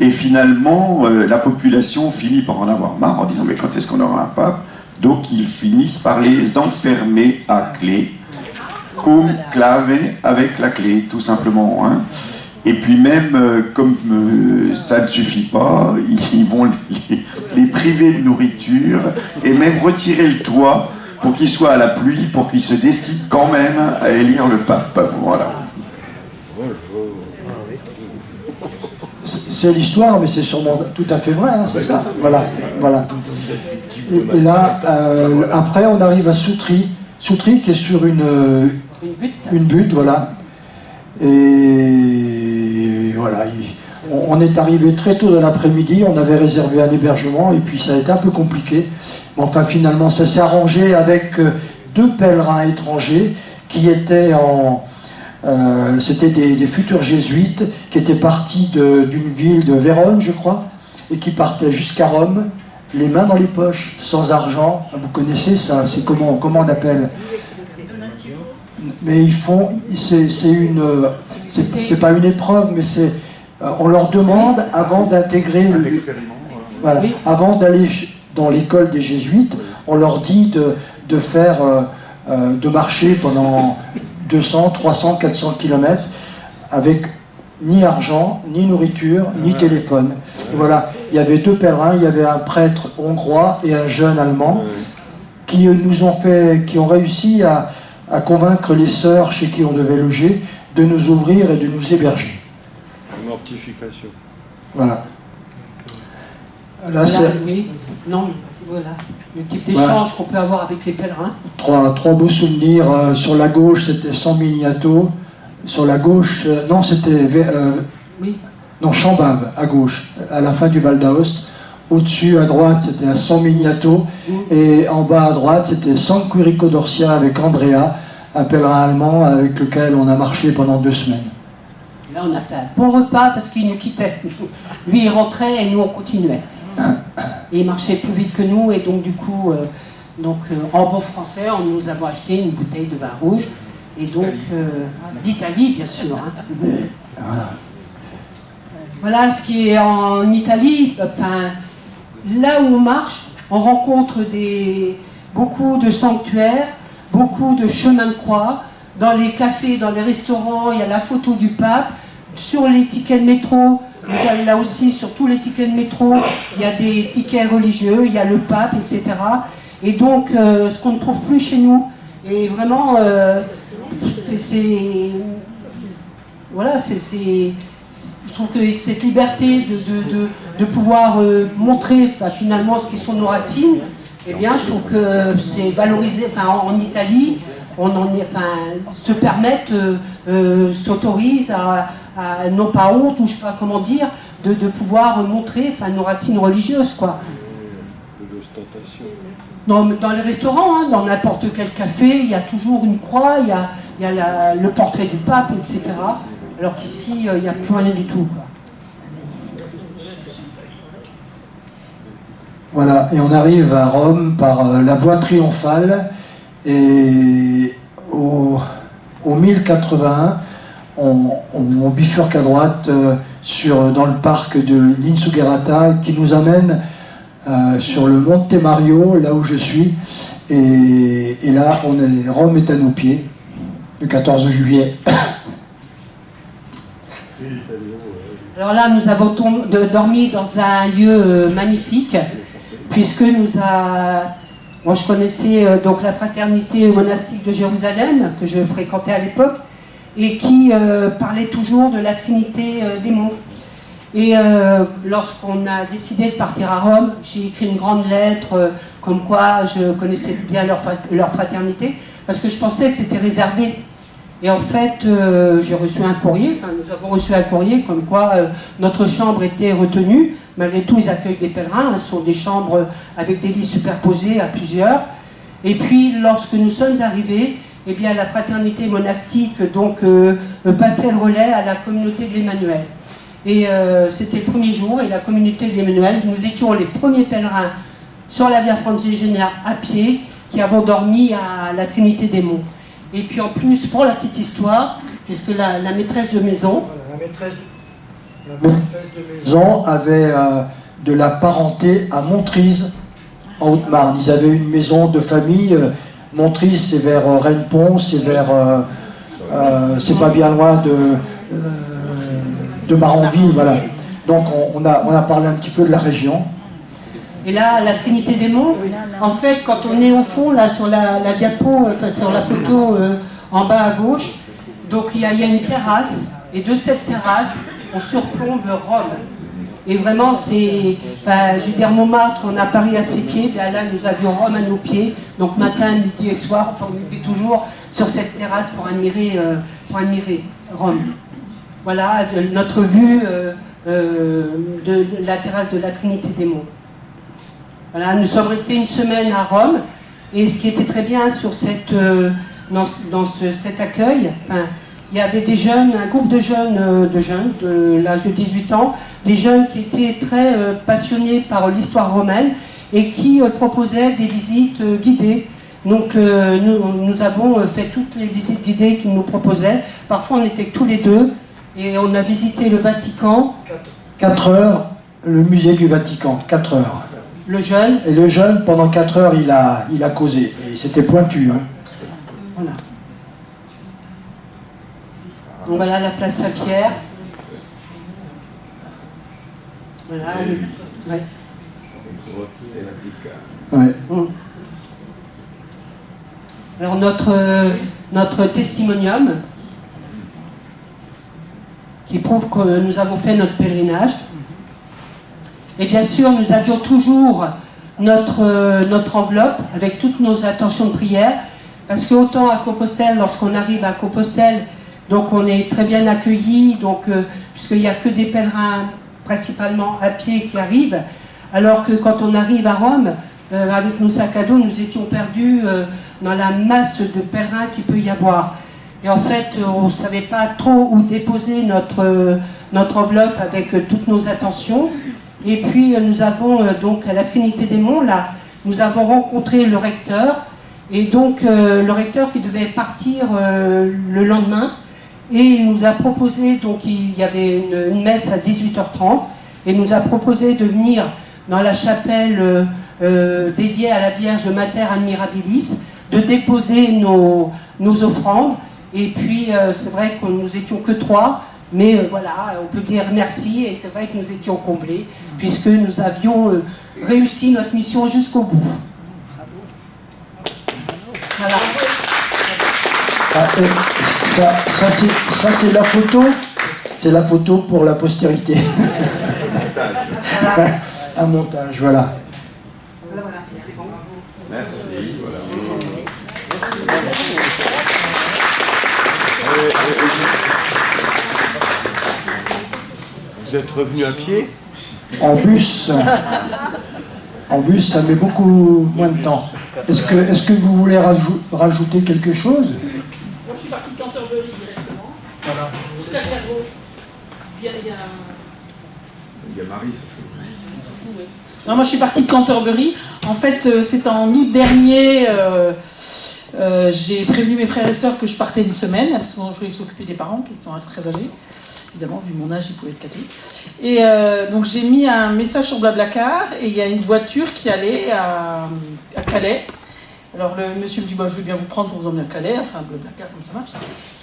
et finalement la population finit par en avoir marre en disant mais quand est-ce qu'on aura un pape? Donc ils finissent par les enfermer à clé cum clave, avec la clé, tout simplement. Hein. Et puis même, comme ça ne suffit pas, ils vont les priver de nourriture et même retirer le toit pour qu'ils soient à la pluie, pour qu'ils se décident quand même à élire le pape. Voilà. C'est l'histoire, mais c'est sûrement tout à fait vrai, hein, c'est ça. Voilà, voilà. Et là, après, on arrive à Soutry. Soutry qui est sur une butte, voilà. Et voilà, on est arrivé très tôt dans l'après-midi, on avait réservé un hébergement, et puis ça a été un peu compliqué. Mais enfin, finalement, ça s'est arrangé avec 2 pèlerins étrangers qui étaient c'était des futurs jésuites qui étaient partis d'une ville de Vérone, je crois, et qui partaient jusqu'à Rome, les mains dans les poches, sans argent. Vous connaissez ça, c'est comment on appelle? Mais ils font, c'est pas une épreuve, mais c'est, on leur demande avant d'intégrer, voilà, avant d'aller dans l'école des jésuites, on leur dit de faire, de marcher pendant 200, 300, 400 km avec ni argent, ni nourriture, ni téléphone. Et voilà, il y avait 2 pèlerins, il y avait un prêtre hongrois et un jeune allemand qui ont réussi à convaincre les sœurs chez qui on devait loger de nous ouvrir et de nous héberger. Mortification. Voilà. Là, c'est... Oui. Non, voilà. Le type d'échange qu'on peut avoir avec les pèlerins. Trois beaux souvenirs. Sur la gauche, c'était San Miniato. Sur la gauche, non, c'était oui. Non, Chambave, à gauche, à la fin du Val d'Aoste. Au-dessus, à droite, c'était à San Miniato. Et en bas à droite, c'était San Quirico d'Orsia avec Andrea, un pèlerin allemand avec lequel on a marché pendant 2 semaines. Là, on a fait un bon repas parce qu'il nous quittait. Lui, il rentrait et nous, on continuait. Et il marchait plus vite que nous, et donc, du coup, en bon français, nous avons acheté une bouteille de vin rouge. Et donc, d'Italie, bien sûr. Hein. Voilà ce qui est en Italie. Enfin, là où on marche, on rencontre beaucoup de sanctuaires, beaucoup de chemins de croix. Dans les cafés, dans les restaurants, il y a la photo du pape. Sur les tickets de métro, vous avez là aussi, sur tous les tickets de métro, il y a des tickets religieux, il y a le pape, etc. Et donc, ce qu'on ne trouve plus chez nous. Et vraiment, voilà, je trouve que cette liberté de pouvoir montrer finalement ce qui sont nos racines, eh bien, je trouve que c'est valorisé. Enfin, en Italie, se permettent, s'autorisent à non pas honte, ou je sais pas comment dire, de pouvoir montrer nos racines religieuses, quoi. De l'ostentation. Dans les restaurants, hein, dans n'importe quel café, il y a toujours une croix, il y a le portrait du pape, etc. Alors qu'ici, il n'y a plus rien du tout, quoi. Voilà, et on arrive à Rome par la voie triomphale, et au 1081, on bifurque à droite dans le parc de l'Insuggerata, qui nous amène sur le Monte Mario, là où je suis, et là, Rome est à nos pieds, le 14 juillet. Alors là, nous avons dormi dans un lieu magnifique, puisque moi, je connaissais donc la fraternité monastique de Jérusalem, que je fréquentais à l'époque, et qui parlait toujours de la Trinité des monts. Et lorsqu'on a décidé de partir à Rome, j'ai écrit une grande lettre comme quoi je connaissais bien leur fraternité, parce que je pensais que c'était réservé. Et en fait, j'ai reçu un courrier, nous avons reçu un courrier comme quoi notre chambre était retenue. Malgré tout, ils accueillent des pèlerins, ce sont des chambres avec des lits superposés à plusieurs. Et puis, lorsque nous sommes arrivés, eh bien, la fraternité monastique passait le relais à la communauté de l'Emmanuel. Et c'était le premier jour, et la communauté de l'Emmanuel, nous étions les premiers pèlerins sur la Via Francigena à pied, qui avons dormi à la Trinité des Monts. Et puis en plus, pour la petite histoire, puisque la maîtresse de maison... La maîtresse de maison avait de la parenté à Montrise, en Haute-Marne. Ils avaient une maison de famille Montris, c'est vers Rennes-Pont, c'est vers... c'est pas bien loin de Maranville, voilà. Donc on a parlé un petit peu de la région. Et là, la Trinité des Monts, en fait, quand on est au fond, là, sur la diapo, enfin sur la photo en bas à gauche, donc il y a une terrasse, et de cette terrasse, on surplombe Rome. Et vraiment, c'est, je veux dire, Montmartre, on a Paris à ses pieds, là, nous avions Rome à nos pieds, donc matin, midi et soir, on était toujours sur cette terrasse pour admirer Rome. Voilà notre vue de la terrasse de la Trinité des Monts. Voilà, nous sommes restés une semaine à Rome, et ce qui était très bien sur cet accueil, il y avait des jeunes, un groupe de jeunes de l'âge de 18 ans, des jeunes qui étaient très passionnés par l'histoire romaine et qui proposaient des visites guidées. Donc nous avons fait toutes les visites guidées qu'ils nous proposaient. Parfois on était tous les deux et on a visité le Vatican. 4 heures, le musée du Vatican, 4 heures. Le jeune. Et le jeune, pendant 4 heures, il a causé. Et c'était pointu. Hein. Voilà. Donc voilà la place Saint-Pierre. Voilà. Ouais. Ouais. Alors notre testimonium qui prouve que nous avons fait notre pèlerinage. Et bien sûr, nous avions toujours notre enveloppe avec toutes nos intentions de prière, parce que autant à Compostelle, lorsqu'on arrive à Compostelle, donc on est très bien accueillis, donc puisqu'il n'y a que des pèlerins principalement à pied qui arrivent, alors que quand on arrive à Rome, avec nos sacs à dos, nous étions perdus dans la masse de pèlerins qu'il peut y avoir. Et en fait, on ne savait pas trop où déposer notre enveloppe avec toutes nos attentions. Et puis nous avons donc à la Trinité des Monts, là, nous avons rencontré le recteur, et donc le recteur qui devait partir le lendemain, et il nous a proposé, donc il y avait une messe à 18h30, et il nous a proposé de venir dans la chapelle dédiée à la Vierge Mater Admirabilis, de déposer nos offrandes, et puis c'est vrai que nous étions que 3, mais voilà, on peut dire merci, et c'est vrai que nous étions comblés, puisque nous avions réussi notre mission jusqu'au bout. Voilà. Ça c'est la photo, c'est la photo pour la postérité. Voilà. Un montage, voilà. Voilà. Merci. Voilà. Vous êtes revenu à pied? En bus. En bus, ça met beaucoup moins de temps. Est-ce que vous voulez rajouter quelque chose? Moi, je suis partie de Canterbury directement. Voilà. Jusqu'à Clairvaux. Il y a Marie. Non, moi, je suis partie de Canterbury. En fait, c'est en août dernier. J'ai prévenu mes frères et sœurs que je partais une semaine, parce que je voulais s'occuper des parents qui sont très âgés. Évidemment, vu mon âge, ils pouvaient être catholiques. Et donc j'ai mis un message sur Blablacar, et il y a une voiture qui allait à Calais. Alors le monsieur me dit, bah, je vais bien vous prendre pour vous emmener à Calais, enfin Blablacar, comme ça marche.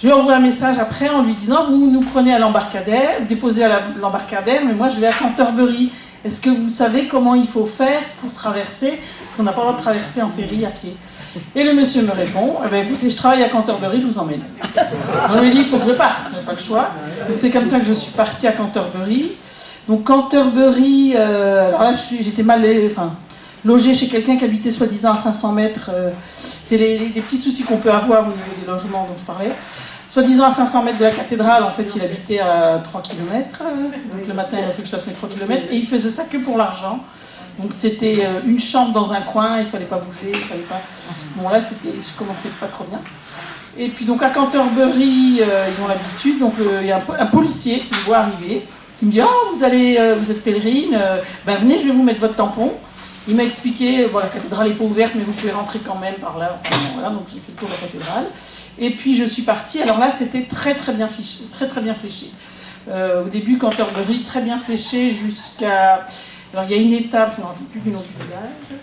Je lui ai envoyé un message après en lui disant, vous nous prenez à l'embarcadère, vous déposez à l'embarcadère, mais moi je vais à Canterbury. Est-ce que vous savez comment il faut faire pour traverser? Parce qu'on n'a pas le droit de traverser en ferry à pied. Et le monsieur me répond, eh bien, écoutez, je travaille à Canterbury, je vous emmène. On lui dit, il faut que je parte, je n'ai pas le choix. Donc c'est comme ça que je suis partie à Canterbury. Donc Canterbury, alors là j'étais mal logée chez quelqu'un qui habitait soi-disant à 500 mètres. C'est les petits soucis qu'on peut avoir au niveau des logements dont je parlais. Soi-disant à 500 mètres de la cathédrale, en fait il habitait à 3 km. Donc le matin il a fait que je fasse mes 3 km. Et il faisait ça que pour l'argent. Donc c'était une chambre dans un coin, il ne fallait pas bouger, il fallait pas... Bon là, je commençais pas trop bien. Et puis donc à Canterbury, ils ont l'habitude, donc il y a un policier qui me voit arriver, qui me dit « Oh, vous êtes pèlerine, ben venez, je vais vous mettre votre tampon. » Il m'a expliqué, bon, la cathédrale n'est pas ouverte, mais vous pouvez rentrer quand même par là. Enfin, voilà, donc j'ai fait le tour de la cathédrale. Et puis je suis partie, alors là c'était très bien fléché. Au début, Canterbury, très bien fléché jusqu'à... Alors il y a une étape, je ne me rappelle plus du nom du village,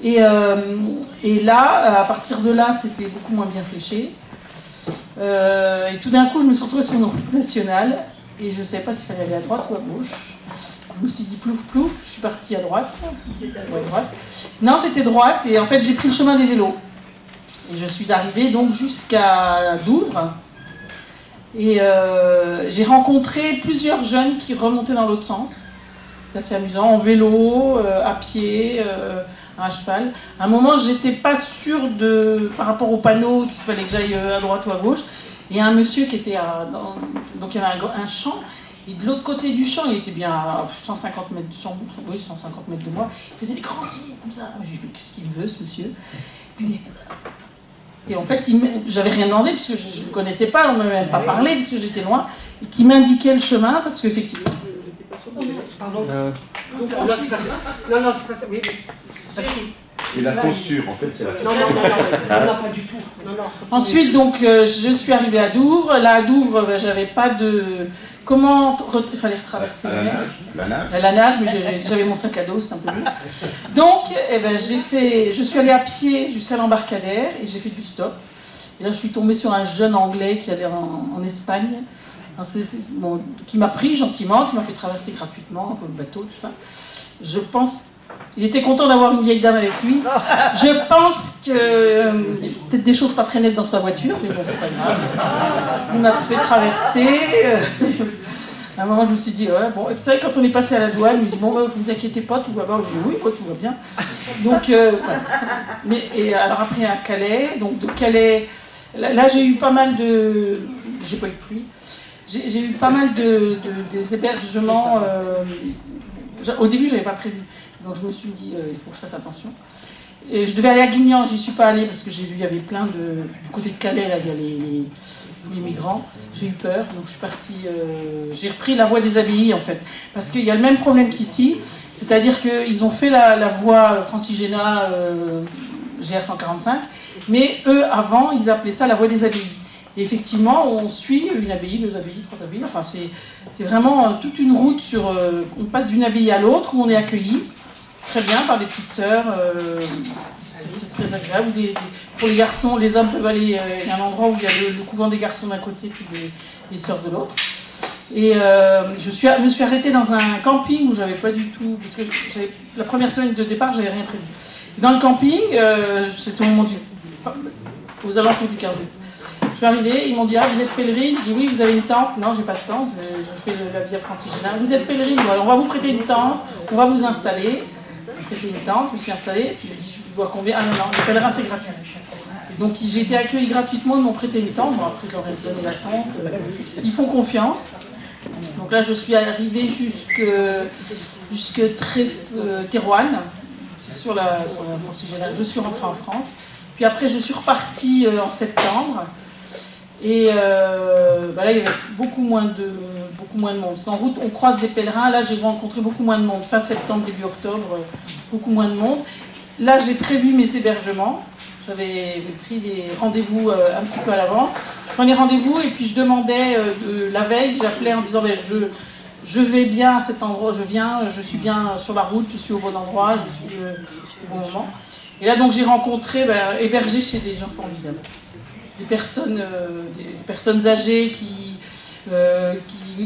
Et là, à partir de là, c'était beaucoup moins bien fléché. Et tout d'un coup, je me suis retrouvée sur une route nationale et je ne savais pas s'il fallait aller à droite ou à gauche. Je me suis dit plouf plouf, je suis partie à droite. Non, c'était droite et en fait j'ai pris le chemin des vélos. Et je suis arrivée donc jusqu'à Douvres. Et j'ai rencontré plusieurs jeunes qui remontaient dans l'autre sens. C'est assez amusant, en vélo, à pied, à cheval. À un moment, j'étais pas sûre par rapport au panneau s'il fallait que j'aille à droite ou à gauche. Et un monsieur qui était donc il y avait un champ. Et de l'autre côté du champ, il était bien à 150 mètres, 150 mètres de moi. Il faisait des grands signes comme ça. J'ai dit, mais qu'est-ce qu'il me veut, ce monsieur? Et en fait, j'avais rien demandé, puisque je ne le connaissais pas, on ne m'avait même pas parlé, puisque j'étais loin. Et qui m'indiquait le chemin, parce qu'effectivement, je n'étais pas sûre. Pardon. Non, c'est pas ça. Oui. C'est la censure, en fait, c'est la censure. Non, pas du tout. Non. Ensuite, donc, je suis arrivée à Douvres. Là, à Douvres, j'avais pas de... Comment il fallait retraverser la nage. La nage, mais j'avais mon sac à dos, c'est un peu lourd. Donc, je suis allée à pied jusqu'à l'embarcadère et j'ai fait du stop. Et là, je suis tombée sur un jeune Anglais qui allait en Espagne, qui m'a pris gentiment, qui m'a fait traverser gratuitement un peu le bateau, tout ça. Je pense... Il était content d'avoir une vieille dame avec lui. Je pense que peut-être des choses pas très nettes dans sa voiture, mais bon, c'est pas grave. On m'a fait traverser. À un moment, je me suis dit, ouais, bon, vous savez, quand on est passé à la douane, il me dit, bon, vous inquiétez pas, tout va bien. Je dis, oui, quoi, tout va bien. Donc, voilà. Et alors après, à Calais, donc de Calais, là j'ai eu pas mal de. J'ai pas eu de pluie. J'ai eu pas mal des hébergements. Au début, j'avais pas prévu. Donc je me suis dit, il faut que je fasse attention. Et je devais aller à Guignan, j'y suis pas allée parce que j'ai vu, il y avait plein de... Du côté de Calais, là, il y a les migrants. J'ai eu peur, donc je suis partie... j'ai repris la voie des Abbayes, en fait. Parce qu'il y a le même problème qu'ici, c'est-à-dire qu'ils ont fait la voie Francigena GR145, mais eux, avant, ils appelaient ça la voie des Abbayes. Et effectivement, on suit une abbaye, 2 abbayes, 3 abbayes, enfin c'est vraiment toute une route on passe d'une abbaye à l'autre où on est accueilli. Très bien, par des petites sœurs, c'est très agréable. Pour les garçons, les hommes peuvent aller, il y a un endroit où il y a le couvent des garçons d'un côté puis des sœurs de l'autre. Et je me suis arrêtée dans un camping où j'avais pas du tout, parce que la première semaine de départ, j'avais rien prévu. Dans le camping, c'était au moment aux alentours du 15 août. Je suis arrivée, ils m'ont dit, ah, vous êtes pèlerine? Je dis, oui, vous avez une tente? Non, j'ai pas de tente, je fais la Via Francigena. Vous êtes pèlerine? On va vous prêter une tente, on va vous installer. J'ai une tente, je me suis installée, puis je dis, je dois combien? Ah non, les pèlerins c'est gratuit. Et donc j'ai été accueillie gratuitement, ils m'ont prêté une tente, bon après je leur ai donné la tente, ils font confiance. Donc là je suis arrivée jusque Thérouanne, c'est sur la Francigena, je suis rentrée en France. Puis après je suis repartie en septembre. Et là, il y avait beaucoup moins de monde. Parce qu'en route, on croise des pèlerins. Là, j'ai rencontré beaucoup moins de monde. Fin septembre, début octobre, beaucoup moins de monde. Là, j'ai prévu mes hébergements. J'avais pris des rendez-vous un petit peu à l'avance. Je prenais rendez-vous et puis je demandais la veille, j'appelais en disant je vais bien à cet endroit, je suis bien sur la route, je suis au bon endroit, je suis au bon moment. Et là, donc, j'ai rencontré, hébergé chez des gens formidables. Des personnes âgées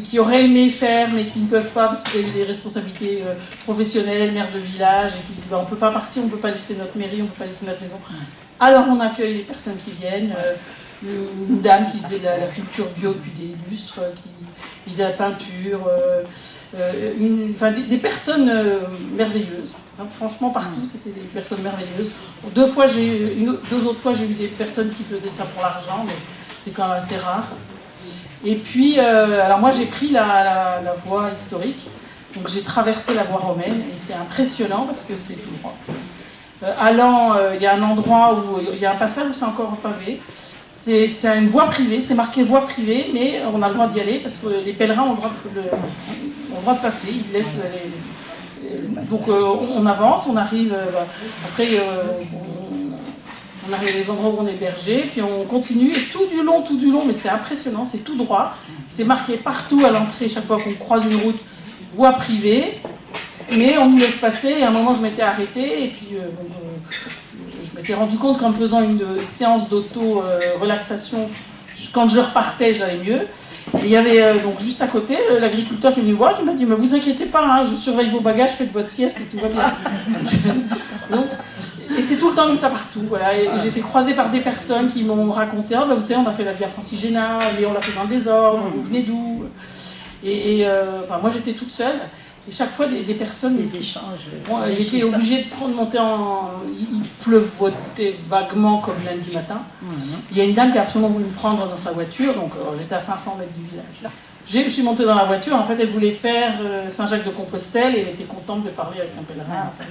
qui auraient aimé faire mais qui ne peuvent pas parce qu'ils avaient des responsabilités professionnelles, mère de village, et qui disent on ne peut pas partir, on ne peut pas laisser notre mairie, on ne peut pas laisser notre maison. Alors on accueille les personnes qui viennent, une dame qui faisait de la culture bio depuis des lustres, qui faisait de la peinture, des personnes merveilleuses. Franchement, partout, c'était des personnes merveilleuses. 2 autres fois, j'ai eu des personnes qui faisaient ça pour l'argent, mais c'est quand même assez rare. Et puis, alors moi, j'ai pris la voie historique. Donc, j'ai traversé la voie romaine, et c'est impressionnant parce que c'est tout droit. Il y a un endroit où il y a un passage où c'est encore pavé. C'est une voie privée, c'est marqué voie privée, mais on a le droit d'y aller parce que les pèlerins ont le droit de passer. Ils laissent donc on avance, on arrive, après on arrive à des endroits où on est hébergé, puis on continue, et tout du long, mais c'est impressionnant, c'est tout droit, c'est marqué partout à l'entrée, chaque fois qu'on croise une route, voie privée, mais on nous laisse passer, et à un moment je m'étais arrêtée, et puis m'étais rendu compte qu'en me faisant une séance d'auto-relaxation, quand je repartais, j'allais mieux. Et il y avait donc juste à côté l'agriculteur qui est venu voir, qui m'a dit mais vous inquiétez pas, hein, je surveille vos bagages, faites votre sieste et tout va bien. Donc, et c'est tout le temps comme ça partout. Voilà. Et j'ai été croisée par des personnes qui m'ont raconté ah, bah, vous savez, on a fait la Via Francigena, mais on l'a fait dans le désordre, vous venez d'où? Enfin, moi j'étais toute seule. Et chaque fois, des personnes... Des échanges. Bon, j'étais obligée de monter en... Il pleuvotait vaguement comme lundi matin. Il y a une dame qui a absolument voulu me prendre dans sa voiture, donc j'étais à 500 mètres du village. Je suis montée dans la voiture, en fait, elle voulait faire Saint-Jacques-de-Compostelle et elle était contente de parler avec un pèlerin. Enfin,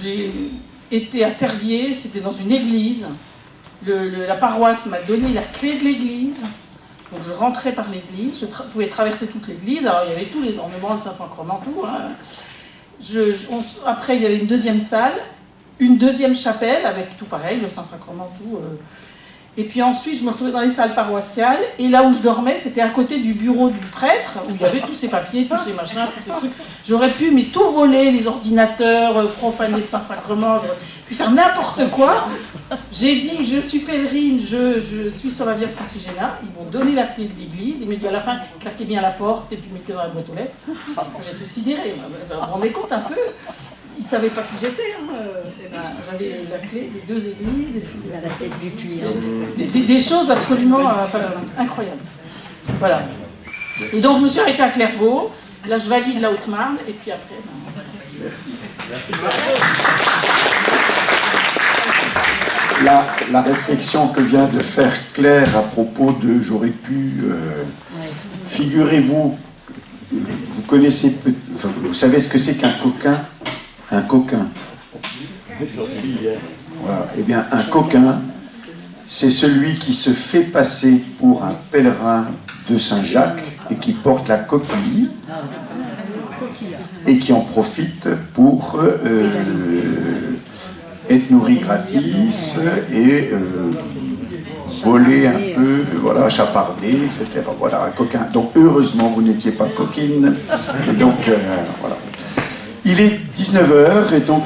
j'ai été à Terviers, c'était dans une église. La paroisse m'a donné la clé de l'église. Donc je rentrais par l'église, je pouvais traverser toute l'église, alors il y avait tous les ornements, le Saint-Sacrement, tout. Hein. Après il y avait une deuxième salle, une deuxième chapelle avec tout pareil, le Saint-Sacrement, tout. Et puis ensuite je me retrouvais dans les salles paroissiales, et là où je dormais, c'était à côté du bureau du prêtre, où il y avait tous ces papiers, tous ces machins, tous ces trucs. J'aurais pu tout voler, les ordinateurs, profaner le Saint-Sacrement, j'aurais pu faire n'importe quoi. J'ai dit, je suis pèlerine, je suis sur la Via Francigena, ils m'ont donné la clé de l'église, ils m'ont dit à la fin, claquez bien la porte, et puis mettez dans la boîte aux lettres. J'étais sidérée, vous vous rendez compte un peu? Ils ne savaient pas qui j'étais. Hein. J'avais la clé des deux églises. Et puis, à la tête du client. Des choses absolument incroyables. Voilà. Et donc je me suis arrêtée à Clairvaux. Là je valide la Haute-Marne. Et puis après... Merci. La réflexion que vient de faire Claire à propos de j'aurais pu... Figurez-vous, vous connaissez... Enfin, vous savez ce que c'est qu'un coquin? Un coquin. Voilà. Eh bien, un coquin, c'est celui qui se fait passer pour un pèlerin de Saint-Jacques et qui porte la coquille et qui en profite pour être nourri gratis et voler un peu, voilà, chaparder, etc. Voilà, un coquin. Donc, heureusement, vous n'étiez pas coquine. Et donc, voilà. Il est 19h et donc